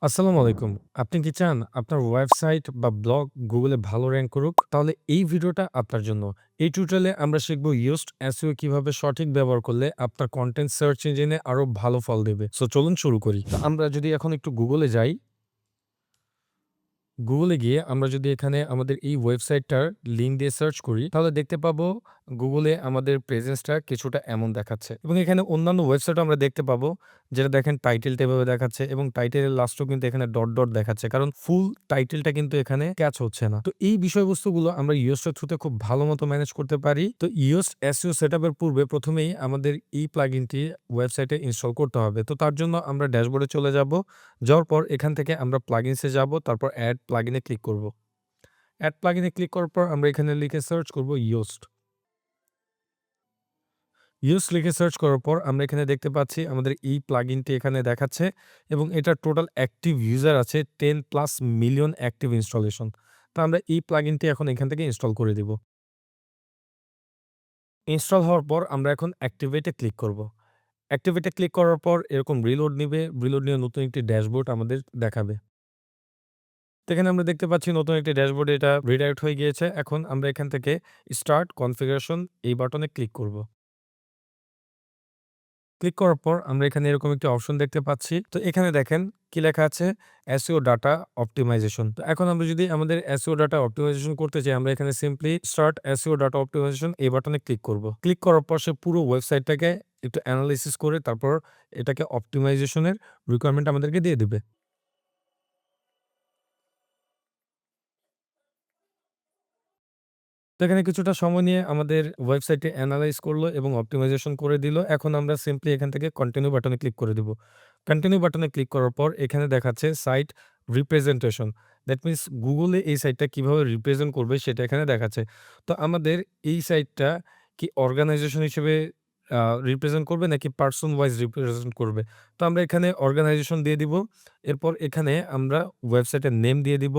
আসসালামু আলাইকুম। আপনি কি চান আপনার ওয়েবসাইট বা ব্লগ Google এ ভালো র‍্যাংক করুক? তাহলে এই ভিডিওটা আপনার জন্য। এই টিউটোরিয়ালে আমরা শিখব Yoast SEO কিভাবে সঠিক ব্যবহার করলে আপনার কনটেন্ট সার্চ ইঞ্জিনে আরো ভালো ফল দেবে। সো চলুন শুরু করি। তো আমরা যদি এখন একটু Google এ যাই, Google এ গিয়ে আমরা যদি এখানে আমাদের এই ওয়েবসাইটটার লিঙ্ক দিয়ে সার্চ করি, তাহলে দেখতে পাবো Google এ আমাদের প্রেজেন্সটা কিছুটা এমন দেখাচ্ছে এবং এখানে অন্যান্য ওয়েবসাইটও আমরা দেখতে পাবো, যেটা দেখেন টাইটেলটা এভাবে দেখাচ্ছে এবং টাইটেলের লাস্টেও কিন্তু এখানে ডট, ডট দেখাচ্ছে। কারণ ফুল টাইটেলটা কিন্তু এখানে ক্যাচ হচ্ছে না। তো এই বিষয়বস্তুগুলো আমরা Yoast এর থ্রুতে খুব ভালো মতো ম্যানেজ করতে পারি। তো Yoast SEO সেটআপের পূর্বে প্রথমেই আমাদের এই প্লাগইনটি ওয়েবসাইটে ইনস্টল করতে হবে। তো তার জন্য আমরা ড্যাশবোর্ডে চলে যাব। যাওয়ার পর এখান থেকে আমরা প্লাগইনস এ যাব। তারপর এড প্লাগইন এ ক্লিক করব। এড প্লাগইন এ ক্লিক করার পর আমরা এখানে লিখে সার্চ করব Yoast। Yoast লিখে সার্চ করার পর আমরা এখানে দেখতে পাচ্ছি আমাদের এই প্লাগইনটি এখানে দেখাচ্ছে এবং এটার টোটাল অ্যাক্টিভ ইউজার আছে 10+ মিলিয়ন অ্যাক্টিভ ইনস্টলেশন। তো আমরা এই প্লাগইনটি এখন এখান থেকে ইনস্টল করে দিব। ইনস্টল হওয়ার পর আমরা এখন অ্যাক্টিভেট এ ক্লিক করব। অ্যাক্টিভেট এ ক্লিক করার পর এরকম রিলোড নিবে। রিলোড নিয়ে নতুন একটি ড্যাশবোর্ড আমাদের দেখাবে। তো এখানে আমরা দেখতে পাচ্ছি নতুন একটি ড্যাশবোর্ডে এটা রিডাইরেক্ট হয়ে গিয়েছে। এখন আমরা এখান থেকে স্টার্ট কনফিগারেশন এই বাটনে ক্লিক করব। ক্লিক করার পর আমরা এখানে এরকম একটি অপশন দেখতে পাচ্ছি। তো এখানে দেখেন কি লেখা আছে? SEO data optimisation. তো এখন আমরা যদি আমাদের SEO ডাটা অপ্টিমাইজেশন করতে চাই, আমরা এখানে simply start SEO data optimisation এই বাটনে ক্লিক করব। ক্লিক করার পর সে পুরো ওয়েবসাইটটাকে একটু এনালাইসিস করে তারপর এটাকে অপ্টিমাইজেশন এর রিকোয়ারমেন্ট আমাদেরকে দিয়ে দিবে। তো এখানে কিছুটা সময় নিয়ে আমাদের ওয়েবসাইটে এনালাইজ করলো এবং অপ্টিমাইজেশন করে দিল। এখন আমরা সিম্পলি এখান থেকে কন্টিনিউ বাটনে ক্লিক করে দিব। কন্টিনিউ বাটনে ক্লিক করার পর এখানে দেখাচ্ছে site representation. That means Google এ এই সাইটটা কিভাবে রিপ্রেজেন্ট করবে সেটা এখানে দেখাচ্ছে। তো আমাদের এই সাইটটা কি অর্গানাইজেশন হিসেবে আ রিপ্রেজেন্ট করবে নাকি পারসন ওয়াইজ রিপ্রেজেন্ট করবে? তো আমরা এখানে অর্গানাইজেশন দিয়ে দিব। এরপর এখানে আমরা ওয়েবসাইটের নেম দিয়ে দিব।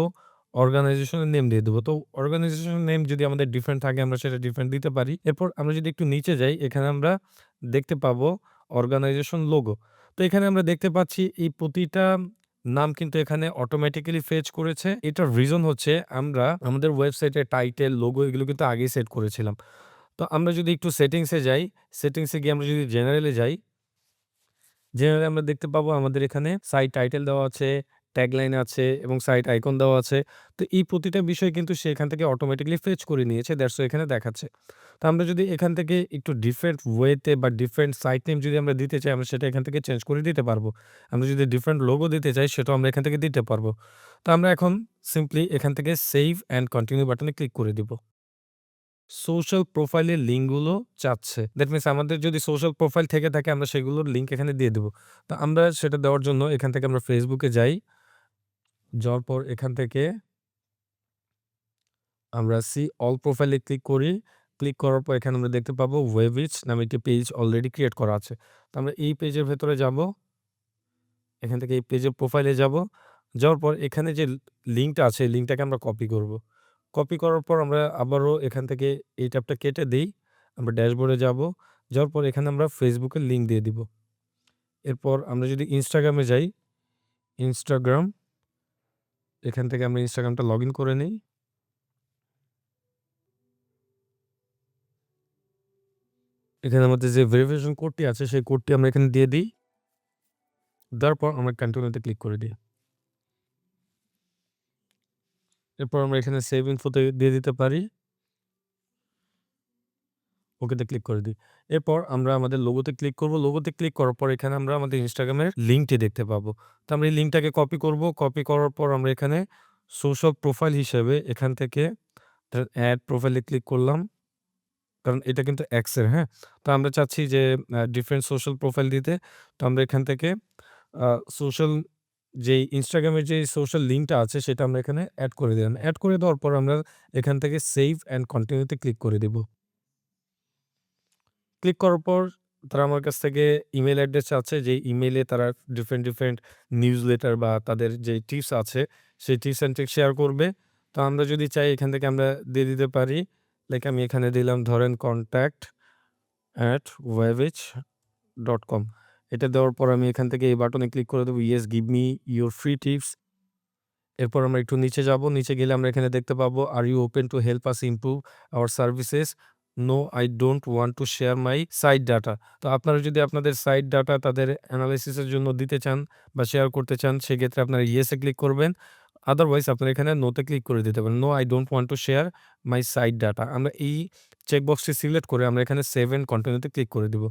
অর্গানাইজেশনের নেম দিয়ে দেব। তো অর্গানাইজেশনের নেম যদি আমাদের ডিফারেন্ট থাকে আমরা সেটা ডিফারেন্ট দিতে পারি। এরপর আমরা যদি একটু নিচে যাই, এখানে আমরা দেখতে পাবো অর্গানাইজেশন লোগো। তো এখানে আমরা দেখতে পাচ্ছি এই প্রতিটা নাম কিন্তু এখানে অটোমেটিক্যালি ফেচ করেছে। এটার রিজন হচ্ছে আমরা আমাদের ওয়েবসাইটের টাইটেল, লোগো এগুলো কিন্তু আগেই সেট করেছিলাম। তো আমরা যদি একটু সেটিংস এ যাই, সেটিংস এ গিয়ে আমরা যদি জেনারেল এ যাই, জেনারেলি আমরা দেখতে পাবো আমাদের এখানে সাইট টাইটেল দেওয়া আছে, ট্যাগলাইন আছে এবং সাইট আইকন দেওয়া আছে। তো এই প্রতিটা বিষয় কিন্তু সে এখান থেকে অটোমেটিক্যালি ফেচ করে নিয়েছে। দ্যাটস হোয়াই এখানে দেখাচ্ছে। তো আমরা যদি এখান থেকে একটু ডিফারেন্ট ওয়েতে বা ডিফারেন্ট সাইট নেম যদি আমরা দিতে চাই, আমরা সেটা এখান থেকে চেঞ্জ করে দিতে পারবো। আমরা যদি ডিফারেন্ট লোগো দিতে চাই, সেটাও আমরা এখান থেকে দিতে পারবো। তো আমরা এখন সিম্পলি এখান থেকে সেভ অ্যান্ড কন্টিনিউ বাটনে ক্লিক করে দিব। সোশ্যাল প্রোফাইলের লিঙ্কগুলো চাচ্ছে। দ্যাট মিনস আমাদের যদি সোশ্যাল প্রোফাইল থেকে থাকে আমরা সেগুলোর লিঙ্ক এখানে দিয়ে দেব। তো আমরা সেটা দেওয়ার জন্য এখান থেকে আমরা Facebook এ যাই। যাওয়ার পর এখান থেকে আমরা সি অল প্রোফাইল এ ক্লিক করি। ক্লিক করার পর এখানে আমরা দেখতে পাবো ওয়েবিচ নামে একটি পেজ অলরেডি ক্রিয়েট করা আছে। তো আমরা এই পেজের ভেতরে যাব। এখান থেকে এই পেজের প্রোফাইলে যাব। যাওয়ার পর এখানে যে লিঙ্কটা আছে এই লিঙ্কটাকে আমরা কপি করব। কপি করার পর আমরা আবারও এখান থেকে এই ট্যাবটা কেটে দেই। আমরা ড্যাশবোর্ডে যাব। যাওয়ার পর এখানে আমরা Facebook এর লিঙ্ক দিয়ে দিব। এরপর আমরা যদি Instagram এ যাই, Instagram এখান থেকে আমরা Instagram টা লগইন করে নেই। এখানে আমাদের যে ভেরিফিকেশন কোডটি আছে সেই কোডটি আমরা এখানে দিয়ে দিই। দেওয়ার পর আমরা কন্টিনিউ তে ক্লিক করে দিই। এরপর আমরা এখানে সেভ ইনফো তে দিয়ে দিতে পারি। ওকেতে ক্লিক করে দিই। এরপর আমরা আমাদের লোগোতে ক্লিক করব। লোগোতে ক্লিক করার পর এখানে আমরা আমাদের Instagram এর লিঙ্কটি দেখতে পাবো। তো আমরা এই লিঙ্কটাকে কপি করব। কপি করার পর আমরা এখানে সোশ্যাল প্রোফাইল হিসেবে এখান থেকে এড প্রোফাইলে ক্লিক করলাম। কারণ এটা কিন্তু এক্স এর, হ্যাঁ? তো আমরা চাচ্ছি যে ডিফারেন্ট সোশ্যাল প্রোফাইল দিতে। তো আমরা এখান থেকে আ সোশ্যাল যেই Instagram এর যে সোশ্যাল লিঙ্কটা আছে সেটা আমরা এখানে এড করে দিলাম। এড করে দেওয়ার পর আমরা এখান থেকে সেভ অ্যান্ড কন্টিনিউ তে ক্লিক করে দিব। ক্লিক করার পর তারা আমার কাছ থেকে ইমেইল অ্যাড্রেস চাচ্ছে, যেই ইমেইলে তারা ডিফারেন্ট, ডিফারেন্ট নিউজলেটার বা তাদের যে টিপস আছে সেই টিপস অ্যান্ড ট্রিকস শেয়ার করবে। তো আমরা যদি চাই এখান থেকে আমরা দিয়ে দিতে পারি। লাইক আমি এখানে দিলাম ধরেন contact@webich.com। এটা দেওয়ার পর আমি এখান থেকে এই বাটনে ক্লিক করে দেবো yes give me your free tips. এরপর আমরা একটু নিচে যাব। নিচে গেলে আমরা এখানে দেখতে পাবো are you open to help us improve hour services? No, I don't want to share my site data. তো আপনারা যদি আপনাদের সাইট ডাটা তাদের অ্যানালাইসিসের জন্য দিতে চান বা শেয়ার করতে চান, সেক্ষেত্রে আপনারা ইয়েস এ ক্লিক করবেন। আদারওয়াইজ আপনারা এখানে নোতে ক্লিক করে দিতে পারেন। No, I don't want to share my site data. আমরা এই চেকবক্সটি সিলেক্ট করে আমরা এখানে সেভ এন্ড কন্টিনিউতে ক্লিক করে দিব।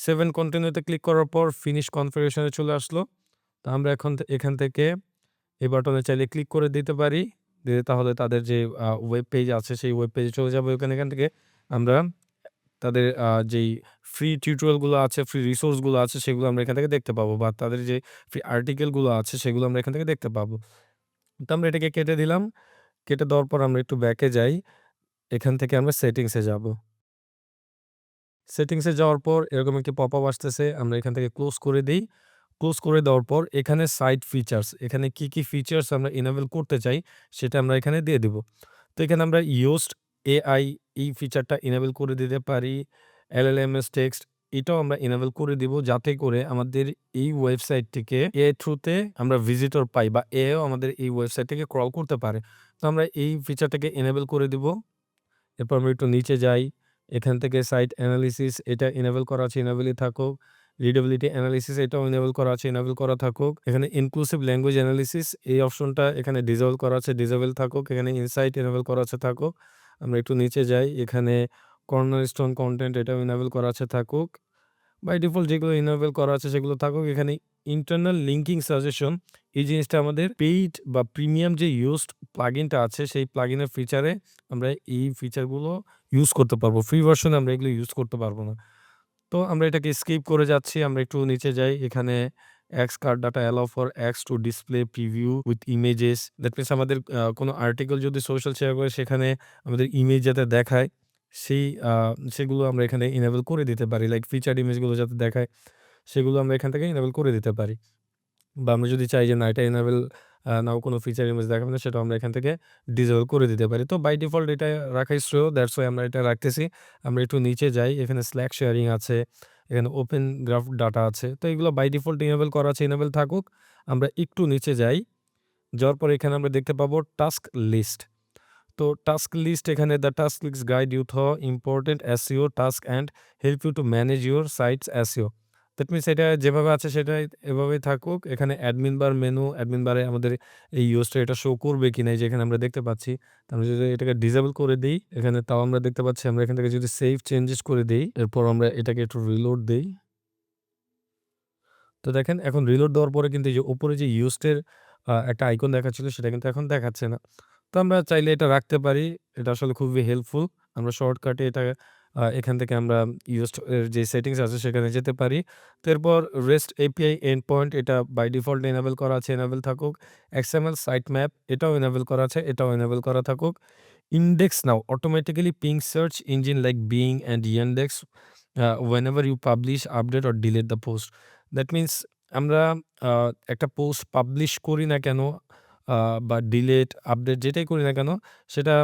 সেভ এন্ড কন্টিনিউতে ক্লিক করার পর ফিনিশ কনফিগারেশন এ চলে আসলো। তো আমরা এখন এখান থেকে এই বাটনে চাইলে ক্লিক করে দিতে পারি। দিলে তাহলে তাদের যে ওয়েব পেজ আছে সেই ওয়েব পেজে চলে যাবো। এখান থেকে আমরা তাদের যেই ফ্রি টিউটোরিয়াল গুলো আছে, ফ্রি রিসোর্স গুলো আছে সেগুলো আমরা এখান থেকে দেখতে পাবো বা তাদের যে ফ্রি আর্টিকেল গুলো আছে সেগুলো আমরা এখান থেকে দেখতে পাবো। তো আমরা এটাকে কেটে দিলাম। কেটে দেওয়ার পর আমরা একটু ব্যাকে যাই। এখান থেকে আমরা সেটিংস এ যাবো। সেটিংস এ যাওয়ার পর এরকম একটি পপআপ আসতেছে। আমরা এখান থেকে ক্লোজ করে দেই। ক্লোজ করে দেওয়ার পর এখানে সাইট ফিচার্স, এখানে কি ফিচার্স আমরা এনেবল করতে চাই সেটা আমরা এখানে দিয়ে দিব। তো এখানে আমরা ইউজড এআই এই ফিচারটা এনেবল করে দিতে পারি। এলএলএমএস টেক্সট এটাও আমরা এনেবল করে দিব যাতে করে আমাদের এই ওয়েবসাইটটিকে এআই থ্রুতে আমরা ভিজিটর পাই বা এআইও আমাদের এই ওয়েবসাইট থেকে ক্রল করতে পারে। তো আমরা এই ফিচারটাকে এনেবল করে দিব। এরপর আমরা একটু নিচে যাই। এখান থেকে সাইট অ্যানালিসিস এটা এনেবল করা আছে, এনেবলই থাকুক। রিডেবিলিটি অ্যানালিসিস এটাও এনেবল করা আছে, এনেবল করা থাকুক। এখানে ইনক্লুসিভ ল্যাঙ্গুয়েজ অ্যানালিসিস এই অপশনটা এখানে ডিসেবল করা আছে, ডিসেবল থাকুক। এখানে ইনসাইট এনেবল করা আছে, থাকুক। আমরা একটু নিচে যাই। এখানে কর্নারস্টোন কনটেন্ট এটাও এনেবল করা আছে, থাকুক। বাই ডিফল্ট যেগুলো এনেবল করা আছে সেগুলো থাকুক। এখানে ইন্টারনাল লিঙ্কিং সাজেশন এই জিনিসটা আমাদের পেইড বা প্রিমিয়াম যে ইউজড প্লাগইনটা আছে সেই প্লাগইনের ফিচারে আমরা এই ফিচারগুলো ইউজ করতে পারবো। ফ্রি ভার্শনে আমরা এগুলো ইউজ করতে পারবো না। তো আমরা এটাকে স্কিপ করে যাচ্ছি। আমরা একটু নিচে যাই। এখানে X card data allow for X to display preview with images. That means আমাদের কোনো আর্টিকেল যদি সোশ্যাল শেয়ার করে সেখানে আমাদের ইমেজ যাতে দেখায় সেই সেগুলো আমরা এখানে এনেবল করে দিতে পারি। লাইক ফিচারড ইমেজগুলো যাতে দেখায় সেগুলো আমরা এখান থেকে এনেবল করে দিতে পারি। বা আমরা যদি চাই যে না এটা এনেবল নাও কোনো ফিচার ইমেজ দেখাবে না সেটাও আমরা এখান থেকে ডিসেবল করে দিতে পারি। তো বাই ডিফল্ট এটা রাখাই শ্রেয়। দ্যাটস ওয়াই আমরা এটা রাখতেছি। আমরা একটু নিচে যাই। এখানে স্ল্যাক শেয়ারিং আছে, এখানে ওপেন গ্রাফ ডাটা আছে। তো এগুলো বাই ডিফল্ট এনেবল করা আছে, এনেবল থাকুক। আমরা একটু নিচে যাই। যাওয়ার পর এখানে আমরা দেখতে পাবো টাস্ক লিস্ট। তো টাস্ক লিস্ট এখানে the task list guide you through important SEO task and help you to manage your sites SEO. That means এটা যেভাবে আছে সেটাই এভাবেই থাকুক। এখানে অ্যাডমিন বার মেনু, অ্যাডমিন বারে আমাদের এই ইউজটা এটা শো করবে কিনা এই যে এখানে আমরা দেখতে পাচ্ছি। তো আমরা যদি এটাকে ডিসেবল করে দেই এখানে তাও আমরা দেখতে পাচ্ছি। আমরা এখান থেকে যদি সেভ চেঞ্জেস করে দেই এরপর আমরা এটাকে একটু রিলোড দেই। তো দেখেন এখন রিলোড দেওয়ার পরে কিন্তু এই যে উপরে যে ইউজড-এর একটা আইকন দেখাচ্ছিল সেটা কিন্তু এখন দেখাচ্ছে না। তো আমরা চাইলে এটা রাখতে পারি। এটা আসলে খুবই হেল্পফুল। আমরা শর্টকাটে এটা এখান থেকে আমরা ইউজড এর যে সেটিংস আছে সেখানে যেতে পারি। তো এরপর REST API এন্ড পয়েন্ট এটা বাই ডিফল্ট এনেবল করা আছে, এনেবল থাকুক। XML সাইট ম্যাপ এটাও এনেবল করা আছে, এটাও এনেবল করা থাকুক। Index now automatically ping search engine like Bing and Yandex whenever you publish, update or delete the post. That means আমরা আ একটা পোস্ট পাবলিশ করি না কেন বা ডিলিট, আপডেট যেটাই করি না কেন সেটা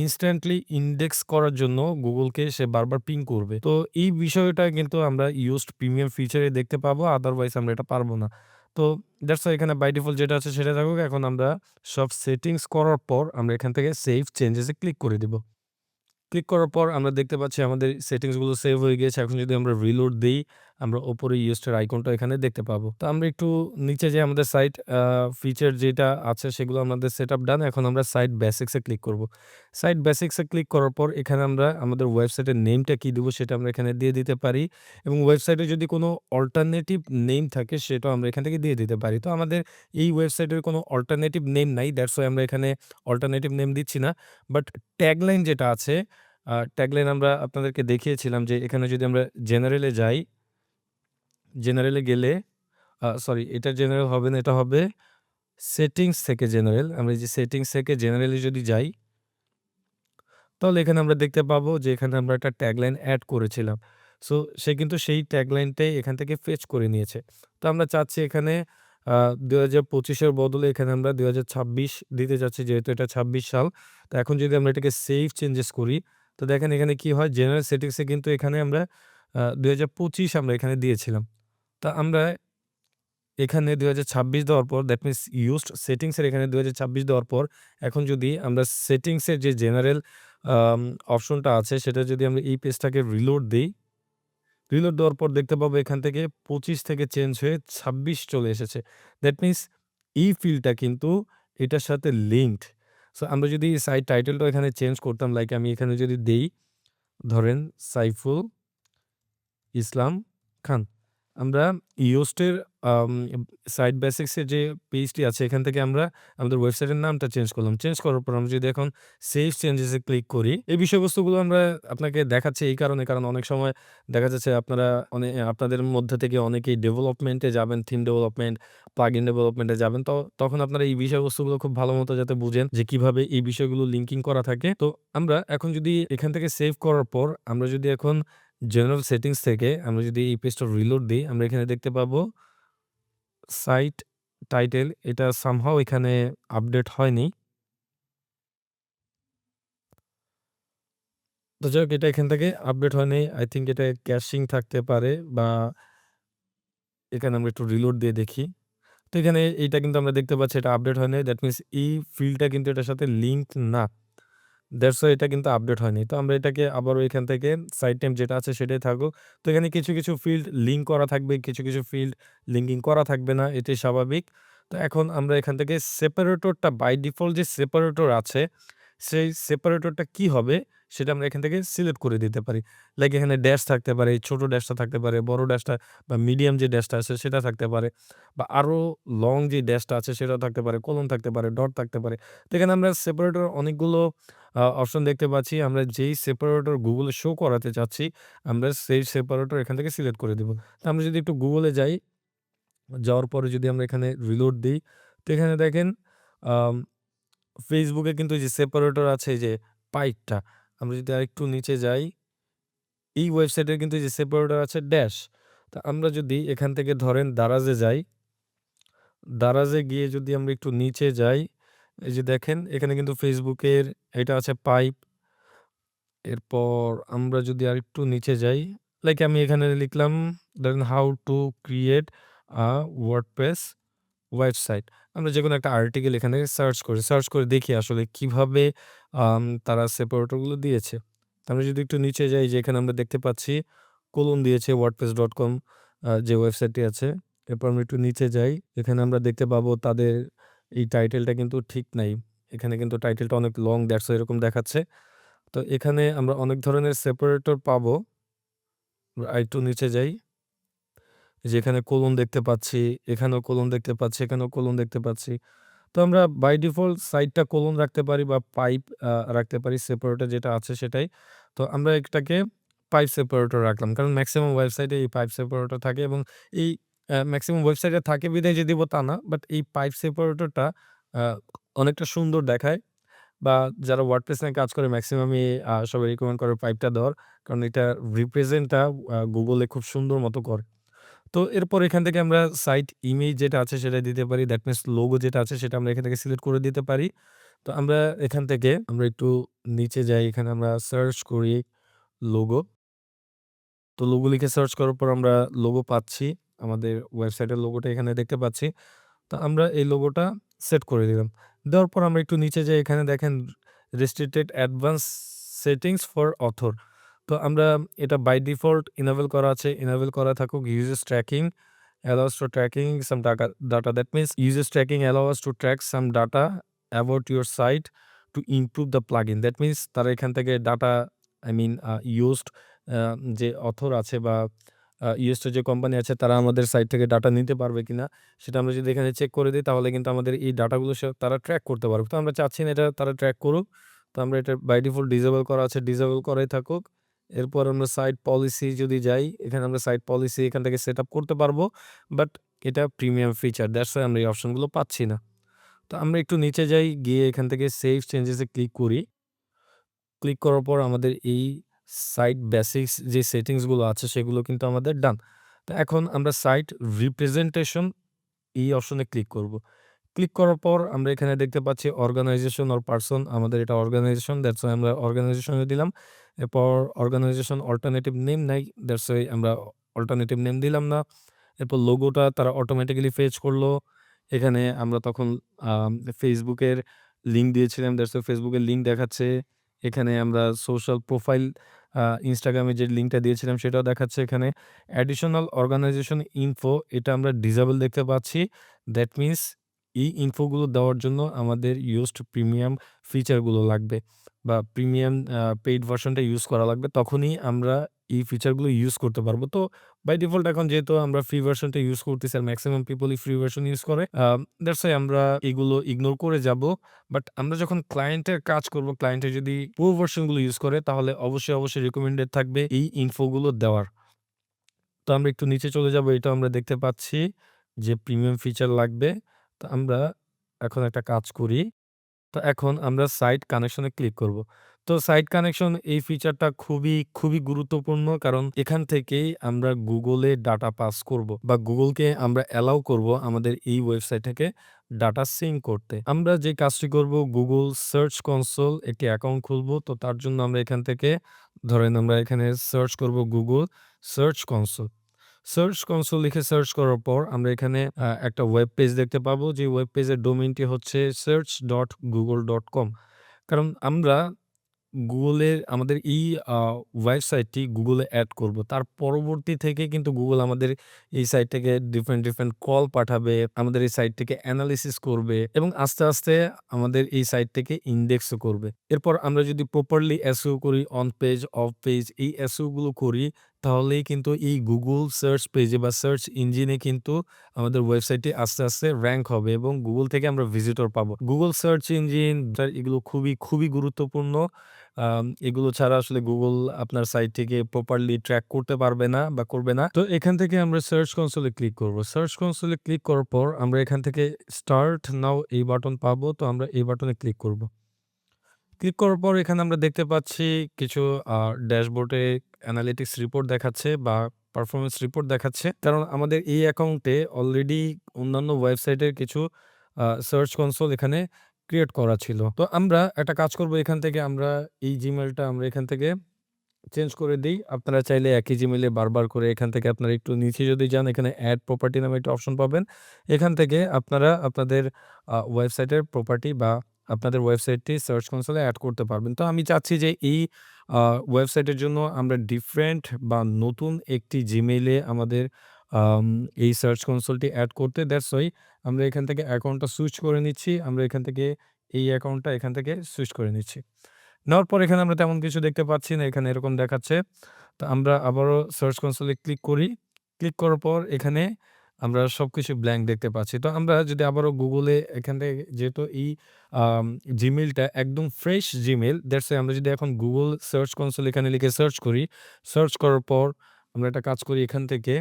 ইনস্ট্যান্টলি ইনডেক্স করার জন্য গুগলকে সে বারবার পিং করবে। তো এই বিষয়টা কিন্তু আমরা ইউজড প্রিমিয়াম ফিচারে দেখতে পাবো। আদারওয়াইজ আমরা এটা পারবো না। তো দ্যাটস হোয়াই এখানে বাই ডিফল্ট যেটা আছে সেটা থাকুক। এখন আমরা সব সেটিংস করার পর আমরা এখান থেকে সেভ চেঞ্জেস এ ক্লিক করে দিব। ক্লিক করার পর আমরা দেখতে পাচ্ছি আমাদের সেটিংসগুলো সেভ হয়ে গিয়েছে। এখন যদি আমরা রিলোড দেই, আমরা উপরে ইউজড-এর আইকনটা এখানে দেখতে পাবো। তো আমরা একটু নিচে যেয়ে আমাদের সাইট ফিচার যেটা আছে সেগুলো আমাদের সেটআপ ডান। এখন আমরা সাইট বেসিকস এ ক্লিক করব। সাইট বেসিকস এ ক্লিক করার পর এখানে আমরা আমাদের ওয়েবসাইটের নেমটা কি দিব সেটা আমরা এখানে দিয়ে দিতে পারি এবং ওয়েবসাইটে যদি কোনো অল্টারনেটিভ নেম থাকে সেটাও আমরা এখান থেকে দিয়ে দিতে পারি। তো আমাদের এই ওয়েবসাইটের কোনো অল্টারনেটিভ নেম নাই। দ্যাটস ওয়াই আমরা এখানে অল্টারনেটিভ নেম দিচ্ছি না। বাট ট্যাগলাইন যেটা আছে ট্যাগলাইন আমরা আপনাদেরকে দেখিয়েছিলাম যে এখানে যদি আমরা জেনারেলে যাই, জেনারেলে গেলে সরি এটা জেনারেল হবে না, এটা হবে সেটিংস থেকে জেনারেল। আমরা এই যে সেটিংস থেকে জেনারেলে যদি যাই, তাহলে এখানে আমরা দেখতে পাবো যে এখানে আমরা একটা ট্যাগলাইন এড করেছিলাম। সো সে কিন্তু সেই ট্যাগলাইনটাই এখান থেকে ফেচ করে নিয়েছে। তো আমরা চাচ্ছি এখানে ২০২৫ এর বদলে এখানে আমরা ২০২৬ দিতে চাচ্ছি যেহেতু এটা ২৬ সাল। তো এখন যদি আমরা এটাকে সেভ চেঞ্জেস করি, তো দেখেন এখানে কি হয় জেনারেল সেটিংস এ কিন্তু এখানে আমরা ২০২৫ আমরা এখানে দিয়েছিলাম। তা আমরা এখানে ২০২৬ দেওয়ার পর দ্যাট মিনস ইউজড সেটিংস এর এখানে ২০২৬ দেওয়ার পর এখন যদি আমরা সেটিংস এর যে জেনারেল আম অপশনটা আছে সেটা যদি আমরা এই পেজটাকে রিলোড দেই, রিলোড দেওয়ার পর দেখতে পাবো এখান থেকে ২৫ থেকে চেঞ্জ হয়ে ২৬ চলে এসেছে। দ্যাট মিনস এই ফিল্ডটা কিন্তু এটার সাথে লিঙ্কড। সো আমরা যদি সাইট টাইটেলটা এখানে চেঞ্জ করতাম লাইক আমি এখানে যদি দেই ধরেন সাইফুল ইসলাম খান। আমরা ইয়োস্টের আম সাইট বেসিক্স এর যে পেজটি আছে এখান থেকে আমরা আমাদের ওয়েবসাইটের নামটা চেঞ্জ করলাম। চেঞ্জ করার পর আমরা যদি এখন সেভ চেঞ্জেস এ ক্লিক করি, এই বিষয়বস্তুগুলো আমরা আপনাকে দেখাচ্ছি এই কারণে কারণ অনেক সময় দেখা যাচ্ছে আপনারা আপনাদের মধ্যে থেকে অনেকেই ডেভেলপমেন্ট এ যাবেন, থিম ডেভেলপমেন্ট, প্লাগইন ডেভেলপমেন্ট এ যাবেন। তখন আপনারা এই বিষয়বস্তুগুলো খুব ভালোমতো যাতে বুঝেন যে কিভাবে এই বিষয়গুলো লিঙ্কিং করা থাকে। তো আমরা এখন যদি এখান থেকে সেভ করার পর আমরা যদি এখন জেনারেল সেটিংস থেকে আমরা যদি এই পেজটা রিলোড দিই, আমরা এখানে দেখতে পাবো সাইট টাইটেল এটা সামহাউ এখানে আপডেট হয়নি। তো যাই হোক এটা এখান থেকে আপডেট হয়নি। আই থিংক এটা ক্যাশিং থাকতে পারে বা এখানে আমরা একটু রিলোড দিয়ে দেখি। তো এখানে এইটা কিন্তু আমরা দেখতে পাচ্ছি এটা আপডেট হয় নাই। দ্যাট মিনস এই ফিল্ডটা কিন্তু এটার সাথে লিঙ্কড না। দ্যাটস ওয়াই এটা কিন্তু আপডেট হয়নি। তো আমরা এটাকে আবারও এখান থেকে সাইট নেম যেটা আছে সেটাই থাকুক। তো এখানে কিছু ফিল্ড লিঙ্ক করা থাকবে, কিছু ফিল্ড লিঙ্কিং করা থাকবে না। এটাই স্বাভাবিক। তো এখন আমরা এখান থেকে সেপারেটরটা বাই ডিফল্ট যে সেপারেটর আছে, সেই সেপারেটরটা কি হবে সেটা আমরা এখান থেকে সিলেক্ট করে দিতে পারি। লাইক এখানে ড্যাশ থাকতে পারে, ছোট ড্যাশটা থাকতে পারে, বড় ড্যাশটা বা মিডিয়াম যে ড্যাশটা আছে সেটা থাকতে পারে বা আরো লং যে ড্যাশটা আছে সেটাও থাকতে পারে, কোলন থাকতে পারে, ডট থাকতে পারে। তো এখানে আমরা সেপারেটর অনেকগুলো অপশন দেখতে পাচ্ছি। আমরা যেই সেপারেটর Google এ শো করাতে চাচ্ছি, আমরা সেই সেপারেটর এখান থেকে সিলেক্ট করে দিব। তো আমরা যদি একটু Google এ যাই, যাওয়ার পরে যদি আমরা এখানে রিলোড দেই, তো এখানে দেখেন আম Facebook এ কিন্তু এই যে সেপারেটর আছে এই যে পাইপটা, আমরা যদি আরেকটু নিচে যাই, এই ওয়েবসাইটের কিন্তু এই যে সেপারেটর আছে ড্যাশ। তো আমরা যদি এখান থেকে ধরেন দারাজে যাই, দারাজে গিয়ে যদি আমরা একটু নিচে যাই, এই যে দেখেন এখানে কিন্তু Facebook এর এটা আছে পাইপ। এরপর আমরা যদি আরেকটু নিচে যাই, লাইক আমি এখানে লিখলাম ধরেন how to create a WordPress website. আমরা যেকোনো একটা আর্টিকেল এখানে সার্চ করি। সার্চ করে দেখি আসলে কিভাবে তারা সেপারেটর গুলো দিয়েছে। তো আমরা যদি একটু নিচে যাই যে এখানে আমরা দেখতে পাচ্ছি কোলন দিয়েছে wordpress.com যে ওয়েবসাইটটি আছে। এরপর আমরা একটু নিচে যাই। এখানে আমরা দেখতে পাবো তাদের এই টাইটেলটা কিন্তু ঠিক নাই। এখানে কিন্তু টাইটেলটা অনেক লং দ্যাটস ওয়াই এরকম দেখাচ্ছে। তো এখানে আমরা অনেক ধরনের সেপারেটর পাবো। আরেকটু নিচে যাই। যে এখানে কোলন দেখতে পাচ্ছি, এখানেও কোলন দেখতে পাচ্ছি, এখানেও কোলন দেখতে পাচ্ছি। তো আমরা বাই ডিফল্ট সাইডটা কোলন রাখতে পারি বা পাইপ রাখতে পারি সেপারেটর যেটা আছে সেটাই। তো আমরা এটাকে পাইপ সেপারেটর রাখলাম। কারণ মেক্সিমাম ওয়েবসাইটে এই পাইপ সেপারেটর থাকে এবং এই মেক্সিমাম ওয়েবসাইটে থাকে বিধায় যে দিব তা না। বাট এই পাইপ সেপারেটরটা আ অনেকটা সুন্দর দেখায় বা যারা ওয়ার্ডপ্রেস নিয়ে কাজ করে মেক্সিমামই সবাই রিকমেন্ড করে পাইপটা দেওয়ার। কারণ এটা রিপ্রেজেন্টটা Google এ খুব সুন্দর মতো করে। তো এরপর এখান থেকে আমরা সাইট ইমেজ যেটা আছে সেটা দিতে পারি। দ্যাট মিনস লোগো যেটা আছে সেটা আমরা এখান থেকে সিলেক্ট করে দিতে পারি। তো আমরা এখান থেকে আমরা একটু নিচে যাই। এখানে আমরা সার্চ করি লোগো। তো লোগো লিখে সার্চ করার পর আমরা লোগো পাচ্ছি। আমাদের ওয়েবসাইটের লোগোটা এখানে দেখতে পাচ্ছি। তো আমরা এই লোগোটা সেট করে দিলাম। দেওয়ার পর আমরা একটু নিচে যাই এখানে দেখেন restricted advance settings for author. তো আমরা এটা বাই ডিফল্ট ইনেবল করা আছে। ইনেবল করা থাকুক uses tracking allows to tracking some data. That means users tracking allow us to track some data about your site to improve the plugin. That means তারা এখান থেকে ডাটা আই মিন ইউজড যে author আছে বা used যে company আছে তারা আমাদের সাইট থেকে ডাটা নিতে পারবে কিনা সেটা আমরা যদি এখানে চেক করে দিই তাহলে কিন্তু আমাদের এই ডাটাগুলো তারা ট্র্যাক করতে পারবে। তো আমরা চাচ্ছি না এটা তারা ট্র্যাক করুক। তো আমরা এটা বাই ডিফল্ট ডিসেবল করা আছে, ডিসেবল করাই থাকুক। এরপর আমরা সাইট পলিসি যদি যাই, এখানে আমরা সাইট পলিসি এখান থেকে সেটআপ করতে পারবো। বাট এটা প্রিমিয়াম ফিচার দ্যাটস ওয়াই আমরা এই অপশনগুলো পাচ্ছি না। তো আমরা একটু নিচে যাই, গিয়ে এখান থেকে সেভ চেঞ্জেস এ ক্লিক করি। ক্লিক করার পর আমাদের এই সাইট বেসিক্স যে সেটিংস গুলো আছে সেগুলো কিন্তু আমাদের ডান। তো এখন আমরা সাইট রিপ্রেজেন্টেশন এই অপশনে ক্লিক করব। ক্লিক করার পর আমরা এখানে দেখতে পাচ্ছি অর্গানাইজেশন অর পারসন। আমাদের এটা অর্গানাইজেশন দ্যাটস ওয়াই আমরা অর্গানাইজেশনে দিলাম। এরপর অর্গানাইজেশন অল্টারনেটিভ নেম নাই দ্যাটস ওয়াই আমরা অল্টারনেটিভ নেম দিলাম না। এরপর লোগোটা তারা অটোমেটিক্যালি ফেচ করলো। এখানে আমরা তখন Facebook এর লিঙ্ক দিয়েছিলাম। দ্যাটস ওয়াই Facebook এর লিঙ্ক দেখাচ্ছে। এখানে আমরা সোশ্যাল প্রোফাইল Instagram এ যে লিঙ্কটা দিয়েছিলাম সেটাও দেখাচ্ছে এখানে। অ্যাডিশনাল অর্গানাইজেশন ইনফো এটা আমরা ডিসেবল দেখতে পাচ্ছি। দ্যাট মিনস এই ইনফোগুলো দেওয়ার জন্য আমাদের ইউজড প্রিমিয়াম ফিচারগুলো লাগবে বা প্রিমিয়াম পেইড ভার্শনটা ইউজ করা লাগবে। তখনই আমরা এই ফিচারগুলো ইউজ করতে পারবো। তো বাই ডিফল্ট এখন যেহেতু আমরা ফ্রি ভার্শনটা ইউজ করতেছি আর মেক্সিমাম পিপলই ফ্রি ভার্শন ইউজ করে। দ্যাটস ওয়াই আমরা এগুলো ইগনোর করে যাবো। বাট আমরা যখন ক্লায়েন্টের কাজ করব, ক্লায়েন্টের যদি প্রো ভার্শনগুলো ইউজ করে তাহলে অবশ্যই রিকমেন্ডেড থাকবে এই ইনফোগুলো দেওয়ার। তো আমরা একটু নিচে চলে যাবো। এটাও আমরা দেখতে পাচ্ছি যে প্রিমিয়াম ফিচার লাগবে। তো আমরা এখন একটা কাজ করি। তো এখন আমরা সাইট কানেকশন এ ক্লিক করব। তো সাইট কানেকশন এই ফিচারটা খুবই গুরুত্বপূর্ণ। কারণ এখান থেকেই আমরা Google এ ডাটা পাস করব বা Google কে আমরা অ্যালাও করব আমাদের এই ওয়েবসাইট থেকে ডাটা সিঙ্ক করতে। আমরা যে কাজটি করব Google সার্চ কনসোল একটি অ্যাকাউন্ট খুলব। তো তার জন্য আমরা এখান থেকে ধরেন আমরা এখানে সার্চ করব Google search console. Search console লিখে সার্চ করার পর আমরা এখানে একটা ওয়েব পেজ দেখতে পাবো। যে ওয়েব পেজের ডোমেইনটি হচ্ছে search.google.com। কারণ আমরা গুগলের আমাদের এই ওয়েবসাইটটি গুগলে এড করব। তার পরবর্তী থেকে কিন্তু গুগল আমাদের এই সাইট থেকে ডিফারেন্ট কল পাঠাবে। আমাদের এই সাইট থেকে এনালিসিস করবে এবং আস্তে আমাদের এই সাইট থেকে ইনডেক্সও করবে। এরপর আমরা যদি প্রপারলি এসইও করি অন পেজ, অফ পেজ এই এসইও গুলো করি তাহলেই কিন্তু এই গুগল সার্চ পেজে বা সার্চ ইঞ্জিনে কিন্তু আমাদের ওয়েবসাইটটি আস্তে র‍্যাংক হবে এবং গুগল থেকে আমরা ভিজিটর পাবো। গুগল সার্চ ইঞ্জিন এগুলো খুবই গুরুত্বপূর্ণ। এগুলো ছাড়া আসলে গুগল আপনার সাইটটিকে প্রপারলি ট্র্যাক করতে পারবে না বা করবে না। তো এখান থেকে আমরা সার্চ কনসোলে ক্লিক করব। সার্চ কনসোলে ক্লিক করার পর আমরা এখান থেকে স্টার্ট নাও এই বাটন পাবো। তো আমরা এই বাটনে ক্লিক করব। ক্লিক করার পর এখানে আমরা দেখতে পাচ্ছি কিছু ড্যাশবোর্ডে অ্যানালিটিক্স রিপোর্ট দেখাচ্ছে বা পারফরম্যান্স রিপোর্ট দেখাচ্ছে। কারণ আমাদের এই অ্যাকাউন্টে অলরেডি অন্যান্য ওয়েবসাইটের কিছু সার্চ কনসোল এখানে ক্রিয়েট করা ছিল। তো আমরা একটা কাজ করব এখান থেকে আমরা এই জিমেইলটা আমরা এখান থেকে চেঞ্জ করে দেই। আপনারা চাইলে একই জিমেইলে বারবার করে এখান থেকে আপনারা একটু নিচে যদি যান এখানে এড প্রপার্টি নামে একটা অপশন পাবেন। এখান থেকে আপনারা আপনাদের ওয়েবসাইটের প্রপার্টি বা আপনাদের ওয়েবসাইটটি সার্চ কনসোলে এড করতে পারবেন। তো আমি চাচ্ছি যে এই আ ওয়েবসাইটের জন্য আমরা ডিফারেন্ট বা নতুন একটি জিমেইলে আমাদের আম এই সার্চ কনসোলটি এড করতে। দ্যাটস ওয়াই আমরা এখান থেকে অ্যাকাউন্টটা সুইচ করে নিচ্ছি। আমরা এখান থেকে এই অ্যাকাউন্টটা এখান থেকে সুইচ করে নিচ্ছি। নেওয়ার পর এখানে আমরা তেমন কিছু দেখতে পাচ্ছি না। এখানে এরকম দেখাচ্ছে। তো আমরা আবারও সার্চ কনসোলে ক্লিক করি। ক্লিক করার পর এখানে আমরা সবকিছু ব্ল্যাংক দেখতে পাচ্ছি। তো আমরা যদি আবারও গুগলে এখান থেকে যেহেতু এই আম জিমেইলটা একদম ফ্রেশ জিমেইল, দ্যাটস ওয়াই আমরা যদি এখন গুগল সার্চ কনসোল এখানে লিখে সার্চ করি। সার্চ করার পর আমরা একটা কাজ করি এখান থেকে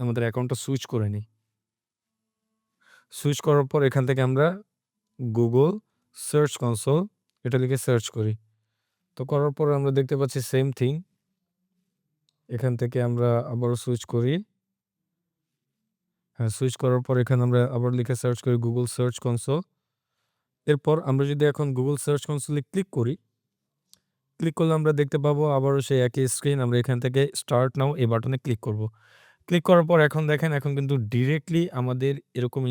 আমাদের অ্যাকাউন্টটা সুইচ করে নিই। সুইচ করার পর এখান থেকে আমরা গুগল সার্চ কনসোল এটা লিখে সার্চ করি। তো করার পর আমরা দেখতে পাচ্ছি সেম থিং। এখান থেকে আমরা আবারও সুইচ করি। হ্যাঁ, সুইচ করার পর এখানে আমরা আবার লিখে সার্চ করি গুগল সার্চ কনসোল। এরপর আমরা যদি এখন গুগল সার্চ কনসোলে ক্লিক করি, ক্লিক করলে আমরা দেখতে পাবো আবারও সেই একই স্ক্রিন। আমরা এখান থেকে স্টার্ট নাও এই বাটনে ক্লিক করব। ক্লিক করার পর এখন দেখেন এখন কিন্তু ডিরেক্টলি আমাদের এরকম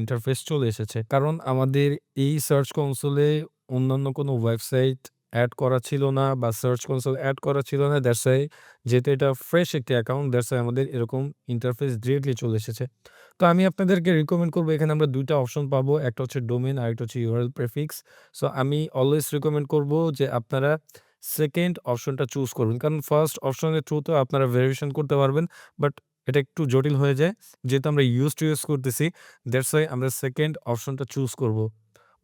ইন্টারফেস চলে এসেছে। কারণ আমাদের এই সার্চ কনসোলে অন্যান্য কোনো ওয়েবসাইট এড করা ছিল না বা সার্চ কনসোল এড করা ছিল না। দ্যাটস ওয়াই যেহেতু এটা ফ্রেশ একটি অ্যাকাউন্ট দ্যাটস ওয়াই আমাদের এরকম ইন্টারফেস ডিরেক্টলি চলে এসেছে। তো আমি আপনাদেরকে রিকমেন্ড করব এখানে আমরা ২ টা অপশন পাবো। একটা হচ্ছে ডোমেইন আরেকটা হচ্ছে ইউআরএল প্রেফিক্স। সো আমি অলওয়েজ রিকমেন্ড করব যে আপনারা 2nd অপশনটা চুজ করবেন। কারণ ফার্স্ট অপশনের থ্রুতে আপনারা ভেরিফিকেশন করতে পারবেন। বাট এটা একটু জটিল হয়ে যায়। যেহেতু আমরা ইউজ করতেছি দ্যাটস ওয়াই আমরা 2nd অপশনটা চুজ করব।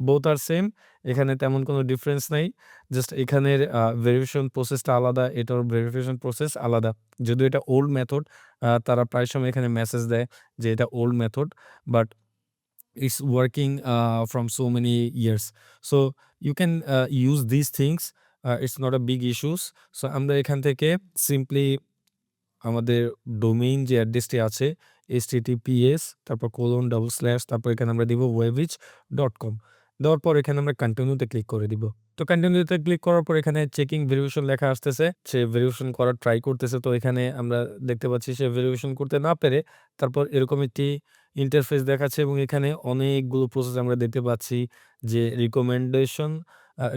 বোথ আর সেম এখানে তেমন কোনো ডিফারেন্স নাই। জাস্ট এখানের ভেরিফিকেশন প্রসেসটা আলাদা, এটার ভেরিফিকেশন প্রসেস আলাদা। যদিও এটা ওল্ড মেথড তারা প্রায় সময় এখানে মেসেজ দেয় যে এটা old method but it's working from so many years. So you can use these things. It's not a big issues. So আমরা এখান থেকে সিম্পলি আমাদের ডোমেইন যে অ্যাড্রেসটি আছে https তারপর :/ তারপর এখানে আমরা দিব webich.com দেওয়ার পর এখানে আমরা কন্টিনিউ তে ক্লিক করে দিব। তো তো কন্টিনিউতে ক্লিক করার পর এখানে চেকিং ভেরিফিকেশন লেখা আসতেছে। সে ভেরিফিকেশন করার ট্রাই করতেছে। তো এখানে আমরা দেখতে পাচ্ছি সে ভেরিফিকেশন করতে না পেরে তারপর এরকম একটি ইন্টারফেস দেখাচ্ছে এবং এখানে অনেকগুলো প্রসেস আমরা দেখতে পাচ্ছি যে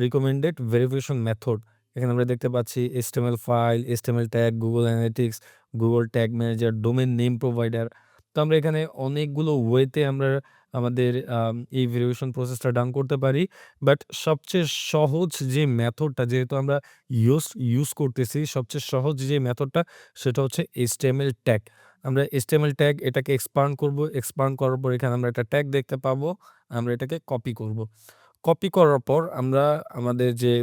রিকমেন্ডেড ভেরিফিকেশন মেথড। এখানে আমরা দেখতে পাচ্ছি HTML file, HTML tag, Google Analytics, Google tag manager, domain name provider. তো আমরা এখানে অনেকগুলো ওয়েতে আমরা আমাদের এই ভেরিফিকেশন প্রসেসটা ডান করতে পারি। বাট সবচেয়ে সহজ যে মেথডটা যেহেতু আমরা ইউজ করতেছি, সবচেয়ে সহজ যে মেথডটা সেটা হচ্ছে HTML ট্যাগ। আমরা HTML ট্যাগ এটাকে এক্সপান্ড করব। এক্সপান্ড করার পর এখানে আমরা একটা ট্যাগ দেখতে পাবো। আমরা এটাকে কপি করব। কপি করার পর আমরা আমাদের যে